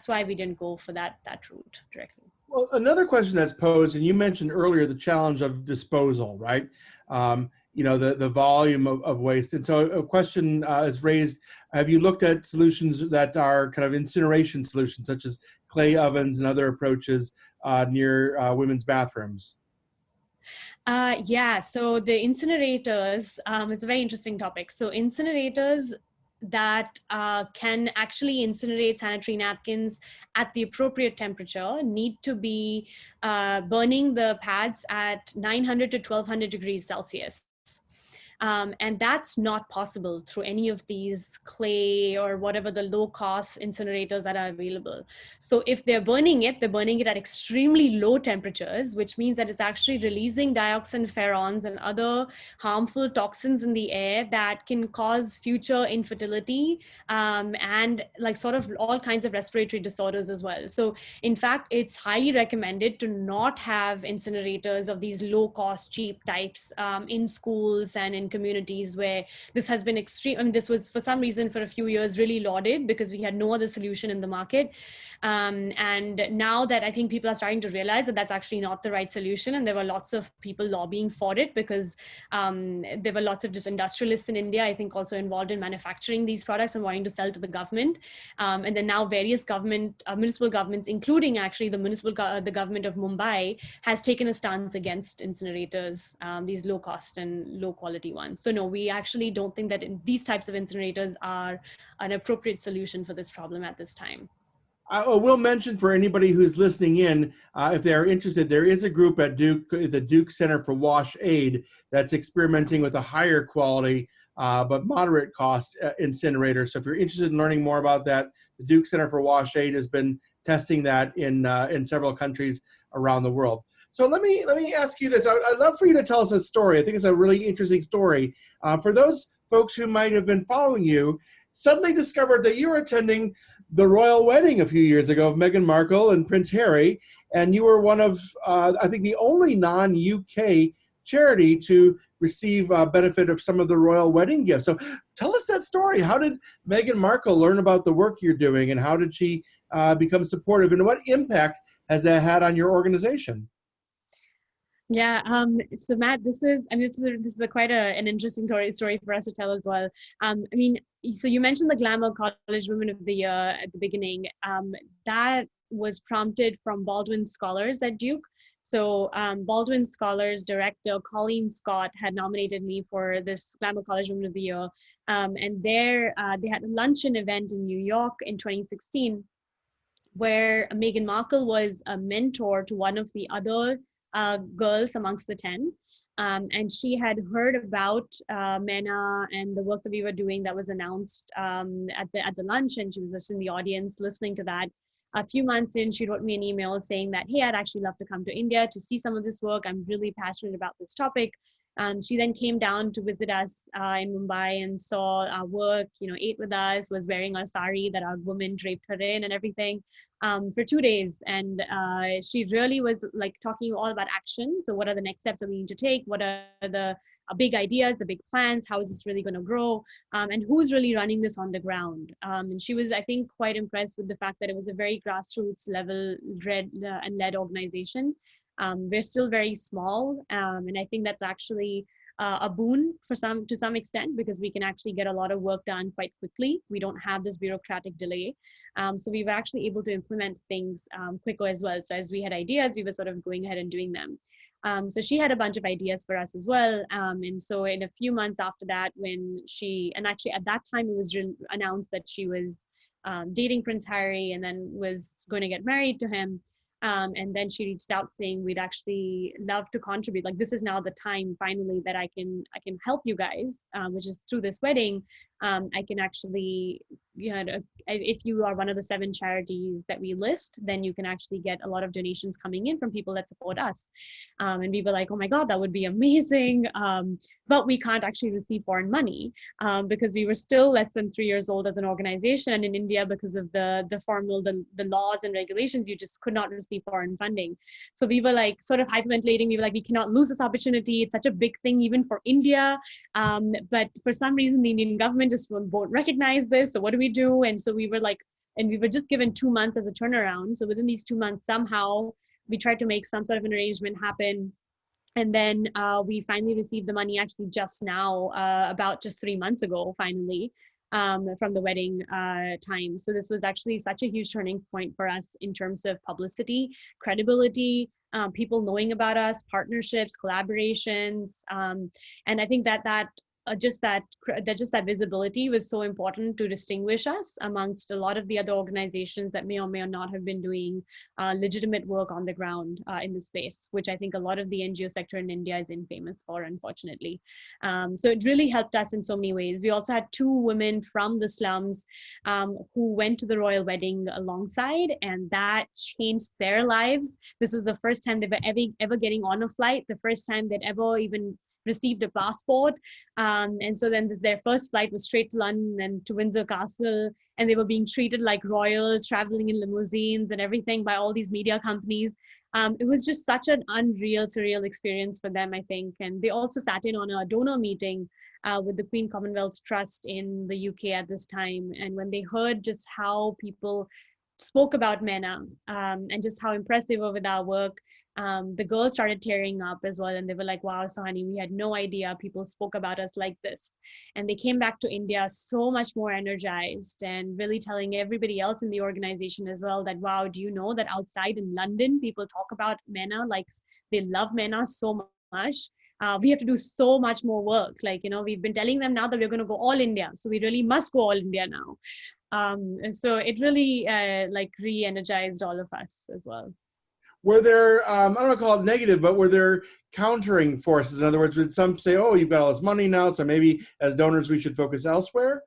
why we didn't go for that route directly. Well, another question that's posed, and you mentioned earlier the challenge of disposal, right? The volume of waste. And so a question is raised, have you looked at solutions that are kind of incineration solutions, such as clay ovens and other approaches near women's bathrooms? Yeah, so the incinerators is a very interesting topic. So incinerators that can actually incinerate sanitary napkins at the appropriate temperature need to be burning the pads at 900 to 1200 degrees Celsius. And that's not possible through any of these clay or whatever the low cost incinerators that are available. So if they're burning it at extremely low temperatures, which means that it's actually releasing dioxin ferrons and other harmful toxins in the air that can cause future infertility and like sort of all kinds of respiratory disorders as well. So in fact, it's highly recommended to not have incinerators of these low cost, cheap types in schools and in communities where this has been extreme. I mean, this was for some reason for a few years really lauded because we had no other solution in the market. And now that I think people are starting to realize that that's actually not the right solution, and there were lots of people lobbying for it because there were lots of just industrialists in India, I think, also involved in manufacturing these products and wanting to sell to the government. And then now various municipal governments, including actually the government of Mumbai, has taken a stance against incinerators, these low cost and low quality ones. So no, we actually don't think that these types of incinerators are an appropriate solution for this problem at this time. I will mention for anybody who's listening in, if they're interested, there is a group at Duke, the Duke Center for Wash Aid, that's experimenting with a higher quality but moderate cost incinerator. So if you're interested in learning more about that, the Duke Center for Wash Aid has been testing that in several countries around the world. So let me ask you this. I'd love for you to tell us a story. I think it's a really interesting story. For those folks who might have been following you, suddenly discovered that you were attending the royal wedding a few years ago of Meghan Markle and Prince Harry, and you were one of, I think, the only non-UK charity to receive benefit of some of the royal wedding gifts. So tell us that story. How did Meghan Markle learn about the work you're doing, and how did she become supportive, and what impact has that had on your organization? Yeah, so Matt, this is quite an interesting story for us to tell as well. I mean, so you mentioned the Glamour College Women of the Year at the beginning. That was prompted from Baldwin Scholars at Duke. So Baldwin Scholars director Colleen Scott had nominated me for this Glamour College Women of the Year, and there they had a luncheon event in New York in 2016, where Meghan Markle was a mentor to one of the other girls amongst the 10. And she had heard about MENA and the work that we were doing that was announced at the lunch, and she was just in the audience listening to that. A few months in, she wrote me an email saying that, hey, I'd actually love to come to India to see some of this work. I'm really passionate about this topic. She then came down to visit us in Mumbai and saw our work, ate with us, was wearing our sari that our woman draped her in and everything for 2 days. And she really was like talking all about action. So what are the next steps that we need to take? What are the big ideas, the big plans? How is this really going to grow? And who's really running this on the ground? And she was, I think, quite impressed with the fact that it was a very grassroots level led organization. We're still very small, and I think that's actually a boon to some extent, because we can actually get a lot of work done quite quickly. We don't have this bureaucratic delay, so we were actually able to implement things quicker as well. So as we had ideas, we were sort of going ahead and doing them. So she had a bunch of ideas for us as well, and so in a few months after that, and actually at that time it was announced that she was dating Prince Harry and then was going to get married to him. And then she reached out saying, we'd actually love to contribute. Like, this is now the time finally that I can help you guys, which is through this wedding. I can actually, if you are one of the 7 charities that we list, then you can actually get a lot of donations coming in from people that support us. And we were like, oh my God, that would be amazing. But we can't actually receive foreign money because we were still less than 3 years old as an organization. And in India, because of the laws and regulations, you just could not receive foreign funding. So we were like sort of hyperventilating. We were like, we cannot lose this opportunity. It's such a big thing even for India. But for some reason, the Indian government just won't recognize this. So what do we do? And so we were like, and we were just given 2 months as a turnaround. So within these 2 months, somehow we tried to make some sort of an arrangement happen. And then we finally received the money actually just now, about just 3 months ago, finally, from the wedding time. So this was actually such a huge turning point for us in terms of publicity, credibility, people knowing about us, partnerships, collaborations. And I think that just that visibility was so important to distinguish us amongst a lot of the other organizations that may or may not have been doing legitimate work on the ground in the space, which I think a lot of the NGO sector in India is infamous for, unfortunately. So it really helped us in so many ways. We also had 2 women from the slums who went to the royal wedding alongside, and that changed their lives. This was the first time they were ever getting on a flight, the first time they'd ever even received a passport, and so then their first flight was straight to London and to Windsor Castle, and they were being treated like royals, traveling in limousines and everything by all these media companies. It was just such an unreal, surreal experience for them, I think. And they also sat in on a donor meeting with the Queen Commonwealth Trust in the UK at this time, and when they heard just how people spoke about MENA and just how impressed they were with our work, the girls started tearing up as well. And they were like, wow, Suhani, we had no idea people spoke about us like this. And they came back to India so much more energized and really telling everybody else in the organization as well that, wow, do you know that outside in London, people talk about MENA like they love MENA so much. We have to do so much more work. Like, we've been telling them now that we're going to go all India. So we really must go all India now. And so it really like re-energized all of us as well. Were there, I don't want to call it negative, but were there countering forces? In other words, would some say, oh, you've got all this money now, so maybe as donors we should focus elsewhere?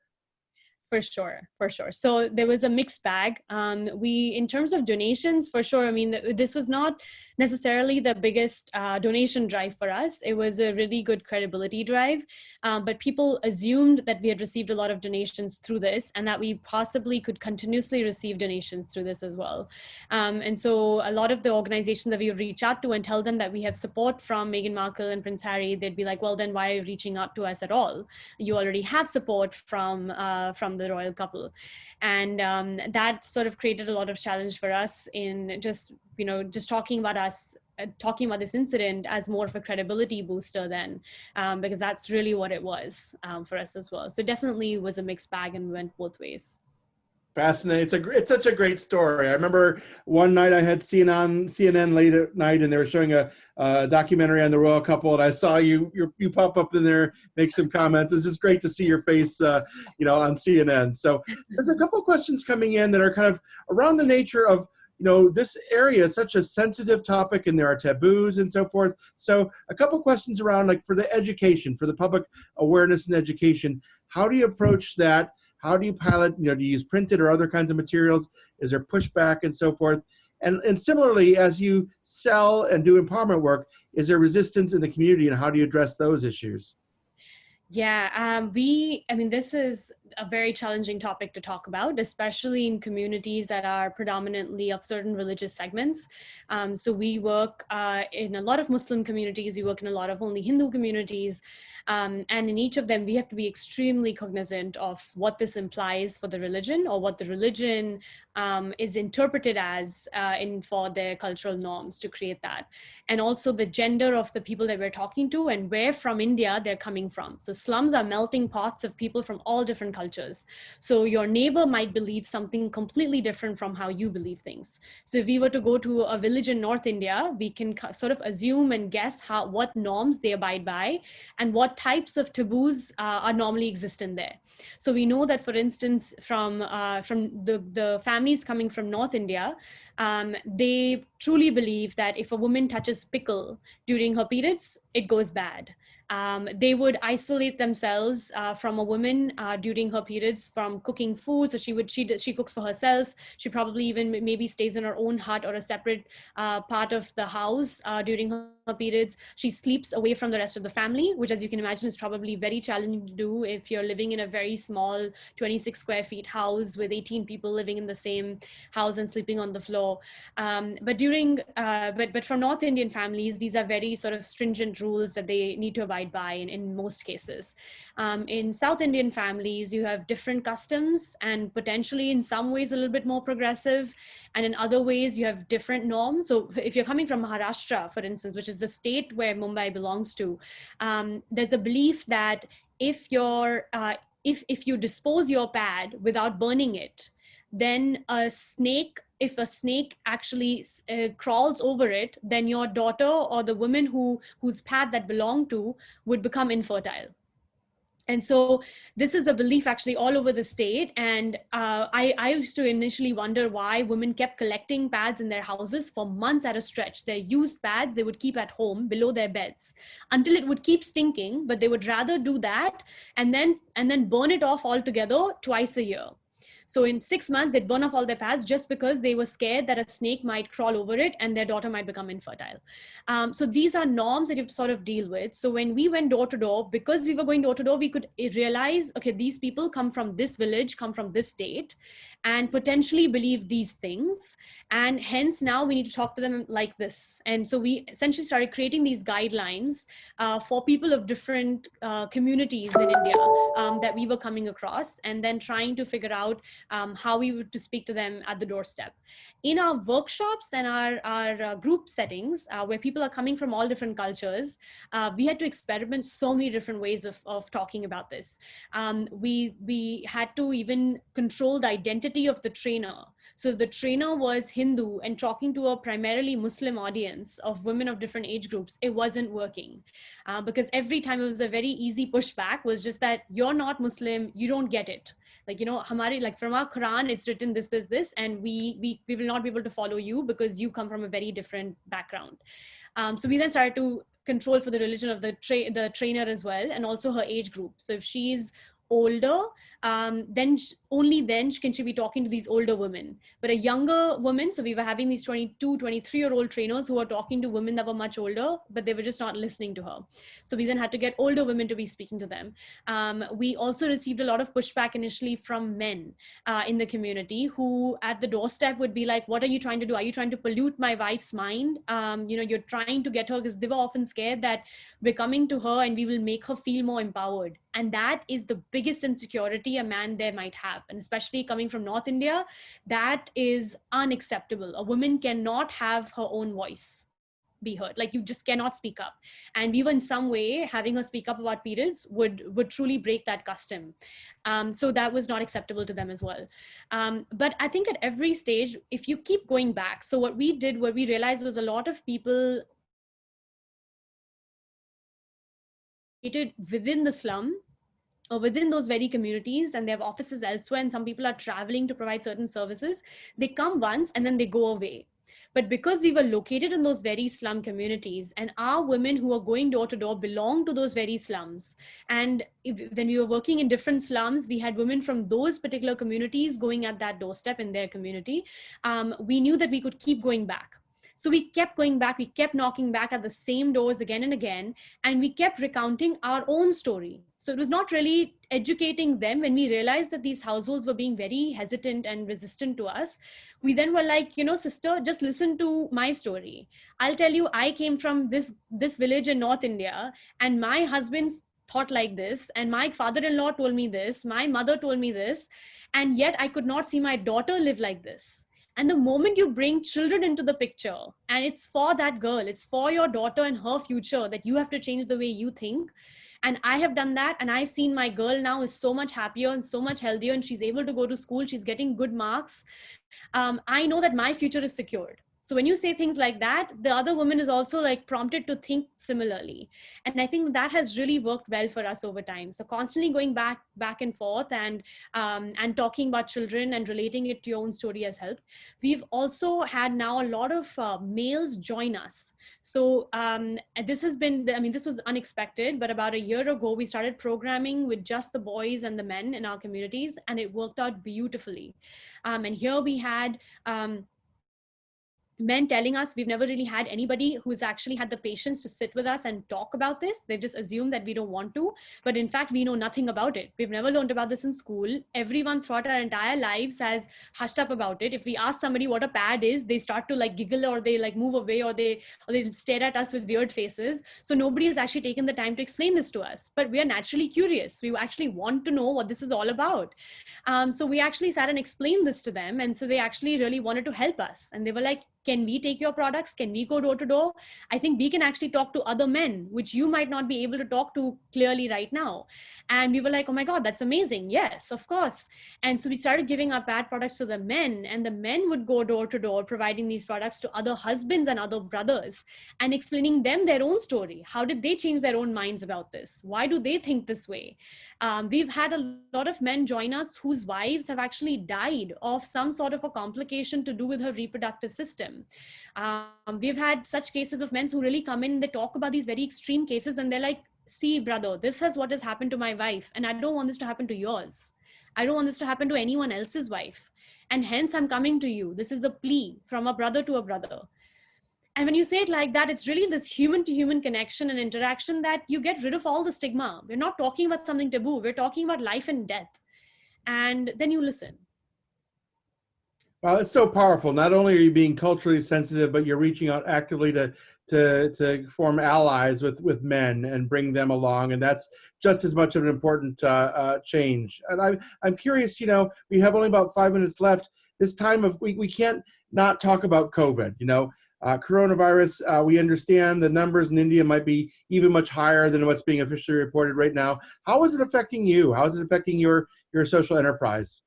For sure, for sure. So there was a mixed bag. In terms of donations, for sure. I mean, this was not necessarily the biggest donation drive for us. It was a really good credibility drive, but people assumed that we had received a lot of donations through this, and that we possibly could continuously receive donations through this as well. And so a lot of the organizations that we would reach out to and tell them that we have support from Meghan Markle and Prince Harry, they'd be like, "Well, then why are you reaching out to us at all? You already have support from the royal couple." And that sort of created a lot of challenge for us in just talking about us, talking about this incident as more of a credibility booster then, because that's really what it was for us as well. So definitely was a mixed bag and went both ways. Fascinating. It's such a great story. I remember one night I had seen on CNN late at night, and they were showing a documentary on the royal couple, and I saw you pop up in there, make some comments. It's just great to see your face, on CNN. So there's a couple of questions coming in that are kind of around the nature of, this area is such a sensitive topic, and there are taboos and so forth. So a couple of questions around, like, for the education, for the public awareness and education, how do you approach that? How do you pilot, do you use printed or other kinds of materials? Is there pushback and so forth? And similarly, as you sell and do empowerment work, is there resistance in the community, and how do you address those issues? Yeah, this is a very challenging topic to talk about, especially in communities that are predominantly of certain religious segments. So we work in a lot of Muslim communities, we work in a lot of only Hindu communities. And in each of them, we have to be extremely cognizant of what this implies for the religion, or what the religion is interpreted as for their cultural norms to create that. And also the gender of the people that we're talking to, and where from India they're coming from. So slums are melting pots of people from all different cultures. So your neighbor might believe something completely different from how you believe things. So if we were to go to a village in North India, we can sort of assume and guess what norms they abide by, and what types of taboos are normally existent there. So we know that, for instance, from the families coming from North India, they truly believe that if a woman touches pickle during her periods, it goes bad. They would isolate themselves from a woman during her periods from cooking food. So she cooks for herself. She probably even maybe stays in her own hut or a separate part of the house during her periods. She sleeps away from the rest of the family, which, as you can imagine, is probably very challenging to do if you're living in a very small 26 square feet house with 18 people living in the same house and sleeping on the floor. But for North Indian families, these are very sort of stringent rules that they need to abide by in most cases. In South Indian families, you have different customs, and potentially in some ways a little bit more progressive, and in other ways you have different norms. So if you're coming from Maharashtra, for instance, which is the state where Mumbai belongs to, there's a belief that if you dispose your pad without burning it, then if a snake actually crawls over it, then your daughter or the woman whose pad that belonged to would become infertile. And so this is a belief actually all over the state. And I used to initially wonder why women kept collecting pads in their houses for months at a stretch. Their used pads they would keep at home below their beds until it would keep stinking, but they would rather do that and then burn it off altogether twice a year. So in 6 months, they'd burn off all their pads just because they were scared that a snake might crawl over it and their daughter might become infertile. So these are norms that you have to sort of deal with. So when we went door to door, because we were going door to door, we could realize, okay, these people come from this village, come from this state, and potentially believe these things. And hence now we need to talk to them like this. And so we essentially started creating these guidelines for people of different communities in India that we were coming across, and then trying to figure out how we would to speak to them at the doorstep. In our workshops and our group settings, where people are coming from all different cultures, we had to experiment so many different ways of talking about this. We had to even control the identity of the trainer. So if the trainer was Hindu and talking to a primarily Muslim audience of women of different age groups, it wasn't working. Because every time it was a very easy pushback was just that you're not Muslim, you don't get it. like, hamari, like from our Quran, it's written this, and we will not be able to follow you because you come from a very different background. So we then started to control for the religion of the trainer as well, and also her age group. So if she's older, then only then can she be talking to these older women. But a younger woman, so we were having these 22, 23-year-old trainers who were talking to women that were much older, but they were just not listening to her. So we then had to get older women to be speaking to them. We also received a lot of pushback initially from men in the community who at the doorstep would be like, what are you trying to do? Are you trying to pollute my wife's mind? You're trying to get her, because they were often scared that we're coming to her and we will make her feel more empowered. And that is the biggest insecurity a man there might have. And especially coming from North India, that is unacceptable. A woman cannot have her own voice be heard. Like, you just cannot speak up. And we were in some way having her speak up about periods would truly break that custom. So that was not acceptable to them as well. But I think at every stage, if you keep going back, so what we realized was a lot of people within the slum or within those very communities, and they have offices elsewhere, and some people are traveling to provide certain services. They come once and then they go away. But because we were located in those very slum communities, and our women who are going door to door belong to those very slums, and when we were working in different slums, we had women from those particular communities going at that doorstep in their community. We knew that we could keep going back. So we kept going back, we kept knocking back at the same doors again and again, and we kept recounting our own story. So it was not really educating them. When we realized that these households were being very hesitant and resistant to us, we then were like, sister, just listen to my story. I'll tell you, I came from this village in North India, and my husband's thought like this, and my father-in-law told me this, my mother told me this, and yet I could not see my daughter live like this. And the moment you bring children into the picture, and it's for that girl, it's for your daughter and her future, that you have to change the way you think. And I have done that, and I've seen my girl now is so much happier and so much healthier, and she's able to go to school, she's getting good marks. I know that my future is secured. So when you say things like that, the other woman is also like prompted to think similarly. And I think that has really worked well for us over time. So constantly going back and forth, and talking about children and relating it to your own story has helped. We've also had now a lot of males join us. So this has been, this was unexpected, but about a year ago, we started programming with just the boys and the men in our communities, and it worked out beautifully. And here we had men telling us we've never really had anybody who's actually had the patience to sit with us and talk about this. They've just assumed that we don't want to, but in fact, we know nothing about it. We've never learned about this in school. Everyone throughout our entire lives has hushed up about it. If we ask somebody what a pad is, they start to like giggle, or they like move away, or they stare at us with weird faces. So nobody has actually taken the time to explain this to us, but we are naturally curious. We actually want to know what this is all about. So we actually sat and explained this to them. And so they actually really wanted to help us. And they were like, can we take your products? Can we go door to door? I think we can actually talk to other men, which you might not be able to talk to clearly right now. And we were like, oh my God, that's amazing. Yes, of course. And so we started giving our pad products to the men, and the men would go door to door providing these products to other husbands and other brothers, and explaining them their own story. How did they change their own minds about this? Why do they think this way? We've had a lot of men join us whose wives have actually died of some sort of a complication to do with her reproductive system. We've had such cases of men who really come in, they talk about these very extreme cases, and they're like, see, brother, this is what has happened to my wife, and I don't want this to happen to yours. I don't want this to happen to anyone else's wife. And hence I'm coming to you. This is a plea from a brother to a brother. And when you say it like that, it's really this human to human connection and interaction that you get rid of all the stigma. We're not talking about something taboo. We're talking about life and death. And then you listen. Well, it's so powerful. Not only are you being culturally sensitive, but you're reaching out actively to form allies with men and bring them along, and that's just as much of an important change. And I'm curious. We have only about 5 minutes left. This time of we can't not talk about COVID. Coronavirus. We understand the numbers in India might be even much higher than what's being officially reported right now. How is it affecting you? How is it affecting your social enterprise?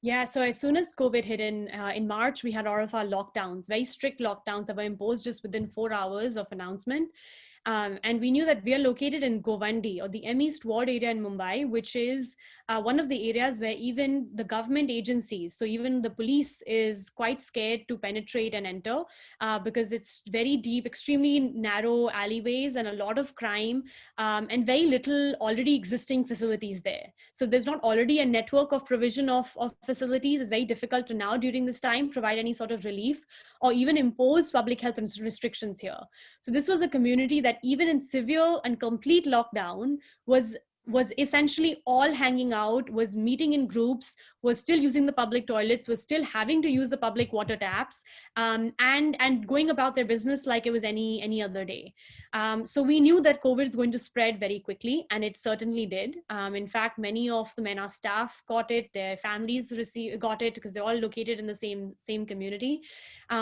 Yeah, so as soon as COVID hit in March, we had all of our lockdowns, very strict lockdowns that were imposed just within 4 hours of announcement. And we knew that we are located in Govandi, or the M East Ward area in Mumbai, which is one of the areas where even the government agencies, so even the police, is quite scared to penetrate and enter, because it's very deep, extremely narrow alleyways, and a lot of crime, and very little already existing facilities there. So there's not already a network of provision of facilities. It's very difficult to now, during this time, provide any sort of relief or even impose public health restrictions here. So this was a community that even in severe and complete lockdown was essentially all hanging out, was meeting in groups, was still using the public toilets, was still having to use the public water taps, and going about their business like it was any other day. So we knew that COVID is going to spread very quickly, and it certainly did. In fact, many of the MENA staff got it, their families got it, because they're all located in the same community.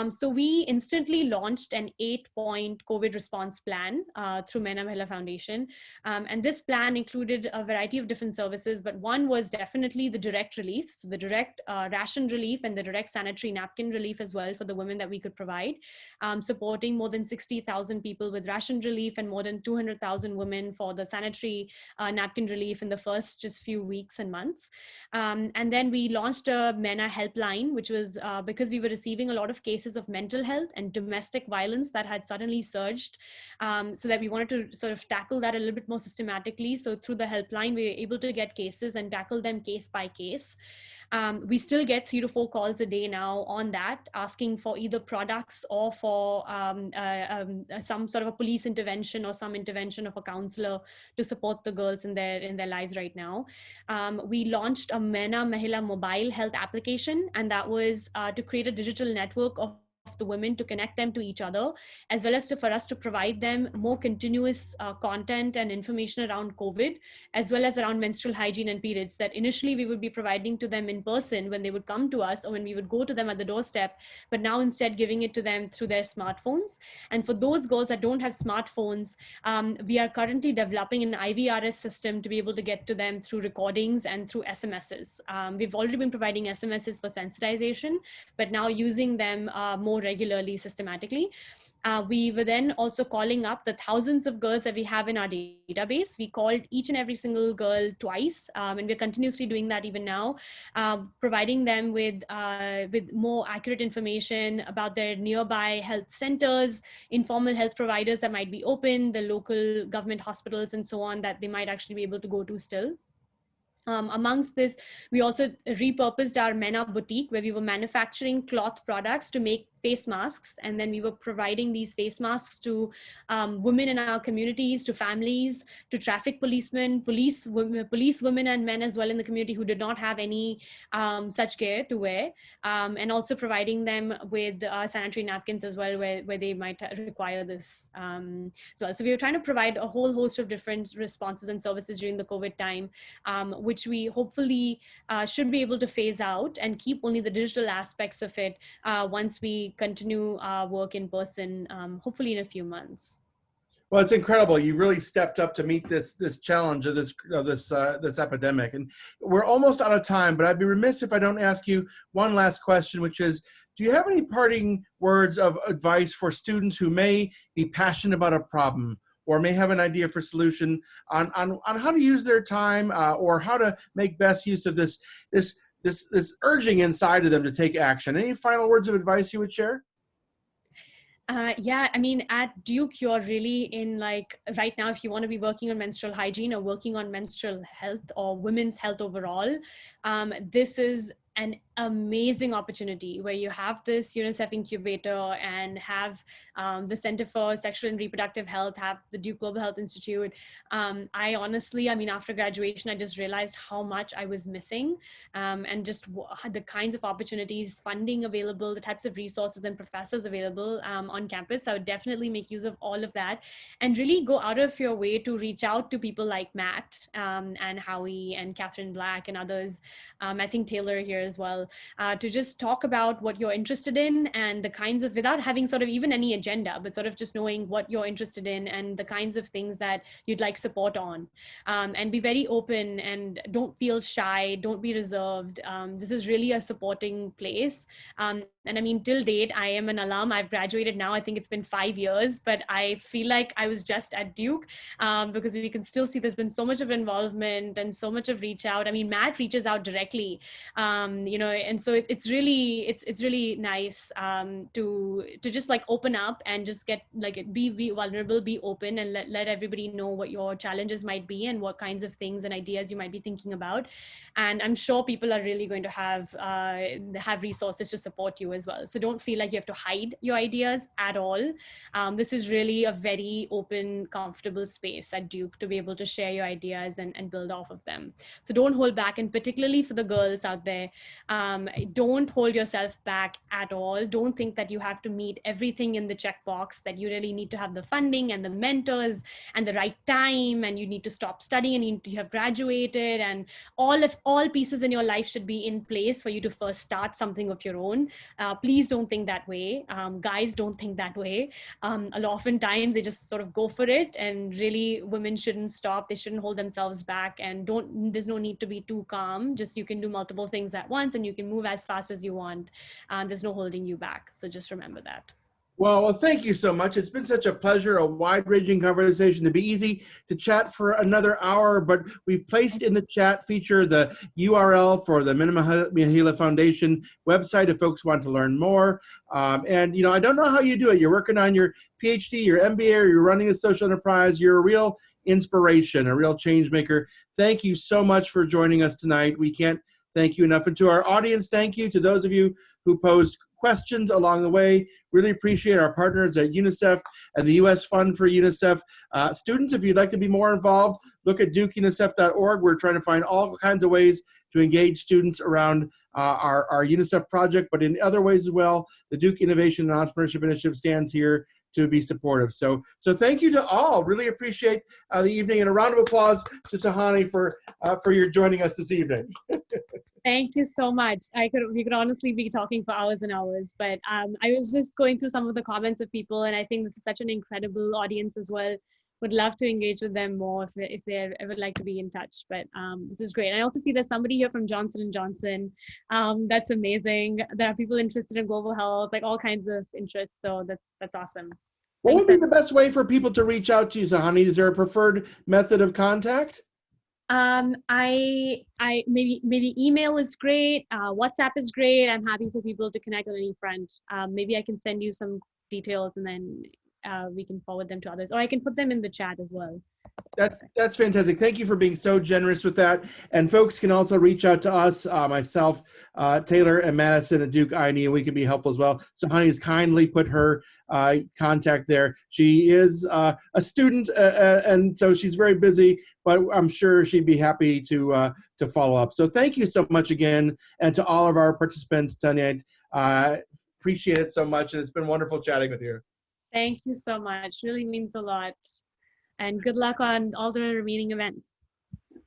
So we instantly launched an 8-point COVID response plan through MENA Mahila Foundation. And this plan included a variety of different services, but one was definitely the direct relief. So the direct ration relief and the direct sanitary napkin relief as well for the women that we could provide, supporting more than 60,000 people with ration relief and more than 200,000 women for the sanitary napkin relief in the first just few weeks and months. And then we launched a MENA helpline, which was because we were receiving a lot of cases of mental health and domestic violence that had suddenly surged, so that we wanted to sort of tackle that a little bit more systematically. So through the helpline, we were able to get cases and tackle them case by case. We still get 3 to 4 calls a day now on that, asking for either products or for some sort of a police intervention or some intervention of a counselor to support the girls in their lives right now. We launched a MENA Mahila mobile health application, and that was to create a digital network of the women, to connect them to each other, as well as for us to provide them more continuous content and information around COVID, as well as around menstrual hygiene and periods, that initially we would be providing to them in person when they would come to us, or when we would go to them at the doorstep, but now instead giving it to them through their smartphones. And for those girls that don't have smartphones, we are currently developing an IVRS system to be able to get to them through recordings and through SMSs. We've already been providing SMSs for sensitization, but now using them more regularly, systematically. We were then also calling up the thousands of girls that we have in our database. We called each and every single girl twice, and we're continuously doing that even now, providing them with more accurate information about their nearby health centers, informal health providers that might be open, the local government hospitals and so on, that they might actually be able to go to still. Amongst this, we also repurposed our MENA boutique, where we were manufacturing cloth products to make face masks, and then we were providing these face masks to women in our communities, to families, to traffic policemen, police women and men as well in the community who did not have any such gear to wear, and also providing them with sanitary napkins as well, where they might require this. So we were trying to provide a whole host of different responses and services during the COVID time, which we hopefully should be able to phase out and keep only the digital aspects of it once we continue our work in person, hopefully in a few months. Well, it's incredible. You really stepped up to meet this challenge of this epidemic, and we're almost out of time. But I'd be remiss if I don't ask you one last question, which is: do you have any parting words of advice for students who may be passionate about a problem, or may have an idea for solution on how to use their time, or how to make best use of this urging inside of them to take action? Any final words of advice you would share? Yeah, I mean, at Duke, you're really in, like, right now, if you want to be working on menstrual hygiene or working on menstrual health or women's health overall, this is an amazing opportunity where you have this UNICEF incubator and have the Center for Sexual and Reproductive Health, have the Duke Global Health Institute. I honestly, I mean, after graduation, I just realized how much I was missing, and just the kinds of opportunities, funding available, the types of resources and professors available on campus. I would definitely make use of all of that and really go out of your way to reach out to people like Matt and Howie and Catherine Black and others. I think Taylor here as well, to just talk about what you're interested in and the kinds of, without having sort of even any agenda, but sort of just knowing what you're interested in and the kinds of things that you'd like support on. And be very open and don't feel shy, don't be reserved. This is really a supporting place. And I mean, till date, I am an alum. I've graduated now. I think it's been 5 years, but I feel like I was just at Duke, because we can still see there's been so much of involvement and so much of reach out. I mean, Matt reaches out directly, and so it's really nice, to just like open up and just get like be vulnerable, be open, and let everybody know what your challenges might be and what kinds of things and ideas you might be thinking about. And I'm sure people are really going to have resources to support you as well. So don't feel like you have to hide your ideas at all. This is really a very open, comfortable space at Duke to be able to share your ideas and build off of them. So don't hold back, and particularly for the girls out there, don't hold yourself back at all. Don't think that you have to meet everything in the checkbox, that you really need to have the funding and the mentors and the right time, and you need to stop studying and you need to have graduated, and all pieces in your life should be in place for you to first start something of your own. Please don't think that way. Guys don't think that way. Oftentimes they just sort of go for it, and really women shouldn't stop. They shouldn't hold themselves back, and there's no need to be too calm. Just you can do multiple things at once and you can move as fast as you want. There's no holding you back. So just remember that. Well, thank you so much. It's been such a pleasure, a wide-ranging conversation. To be easy to chat for another hour, but we've placed in the chat feature the URL for the Minima Mahila Foundation website if folks want to learn more. And, I don't know how you do it. You're working on your PhD, your MBA, or you're running a social enterprise. You're a real inspiration, a real change maker. Thank you so much for joining us tonight. We can't thank you enough. And to our audience, thank you. To those of you who posed questions along the way, really appreciate our partners at UNICEF and the U.S. Fund for UNICEF. Students, if you'd like to be more involved, look at Duke-UNICEF.org. We're trying to find all kinds of ways to engage students around our UNICEF project, but in other ways as well. The Duke Innovation and Entrepreneurship Initiative stands here to be supportive. So thank you to all. Really appreciate the evening, and a round of applause to Suhani for your joining us this evening. Thank you so much. We could honestly be talking for hours and hours, but I was just going through some of the comments of people, and I think this is such an incredible audience as well. Would love to engage with them more if they ever like to be in touch. But this is great. I also see there's somebody here from Johnson & Johnson. That's amazing. There are people interested in global health, like all kinds of interests. So that's awesome. What would be the best way for people to reach out to you, Suhani? Is there a preferred method of contact? I maybe email is great. WhatsApp is great. I'm happy for people to connect on any front. Maybe I can send you some details, and then we can forward them to others, or I can put them in the chat as well. That's fantastic. Thank you for being so generous with that. And folks can also reach out to us, myself, Taylor, and Madison at Duke-UNICEF, and we can be helpful as well. Suhani has kindly put her contact there. She is a student, and so she's very busy, but I'm sure she'd be happy to follow up. So thank you so much again, and to all of our participants tonight. Appreciate it so much, and it's been wonderful chatting with you. Thank you so much. Really means a lot. And good luck on all the remaining events.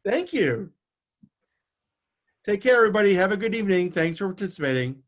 Thank you. Take care, everybody. Have a good evening. Thanks for participating.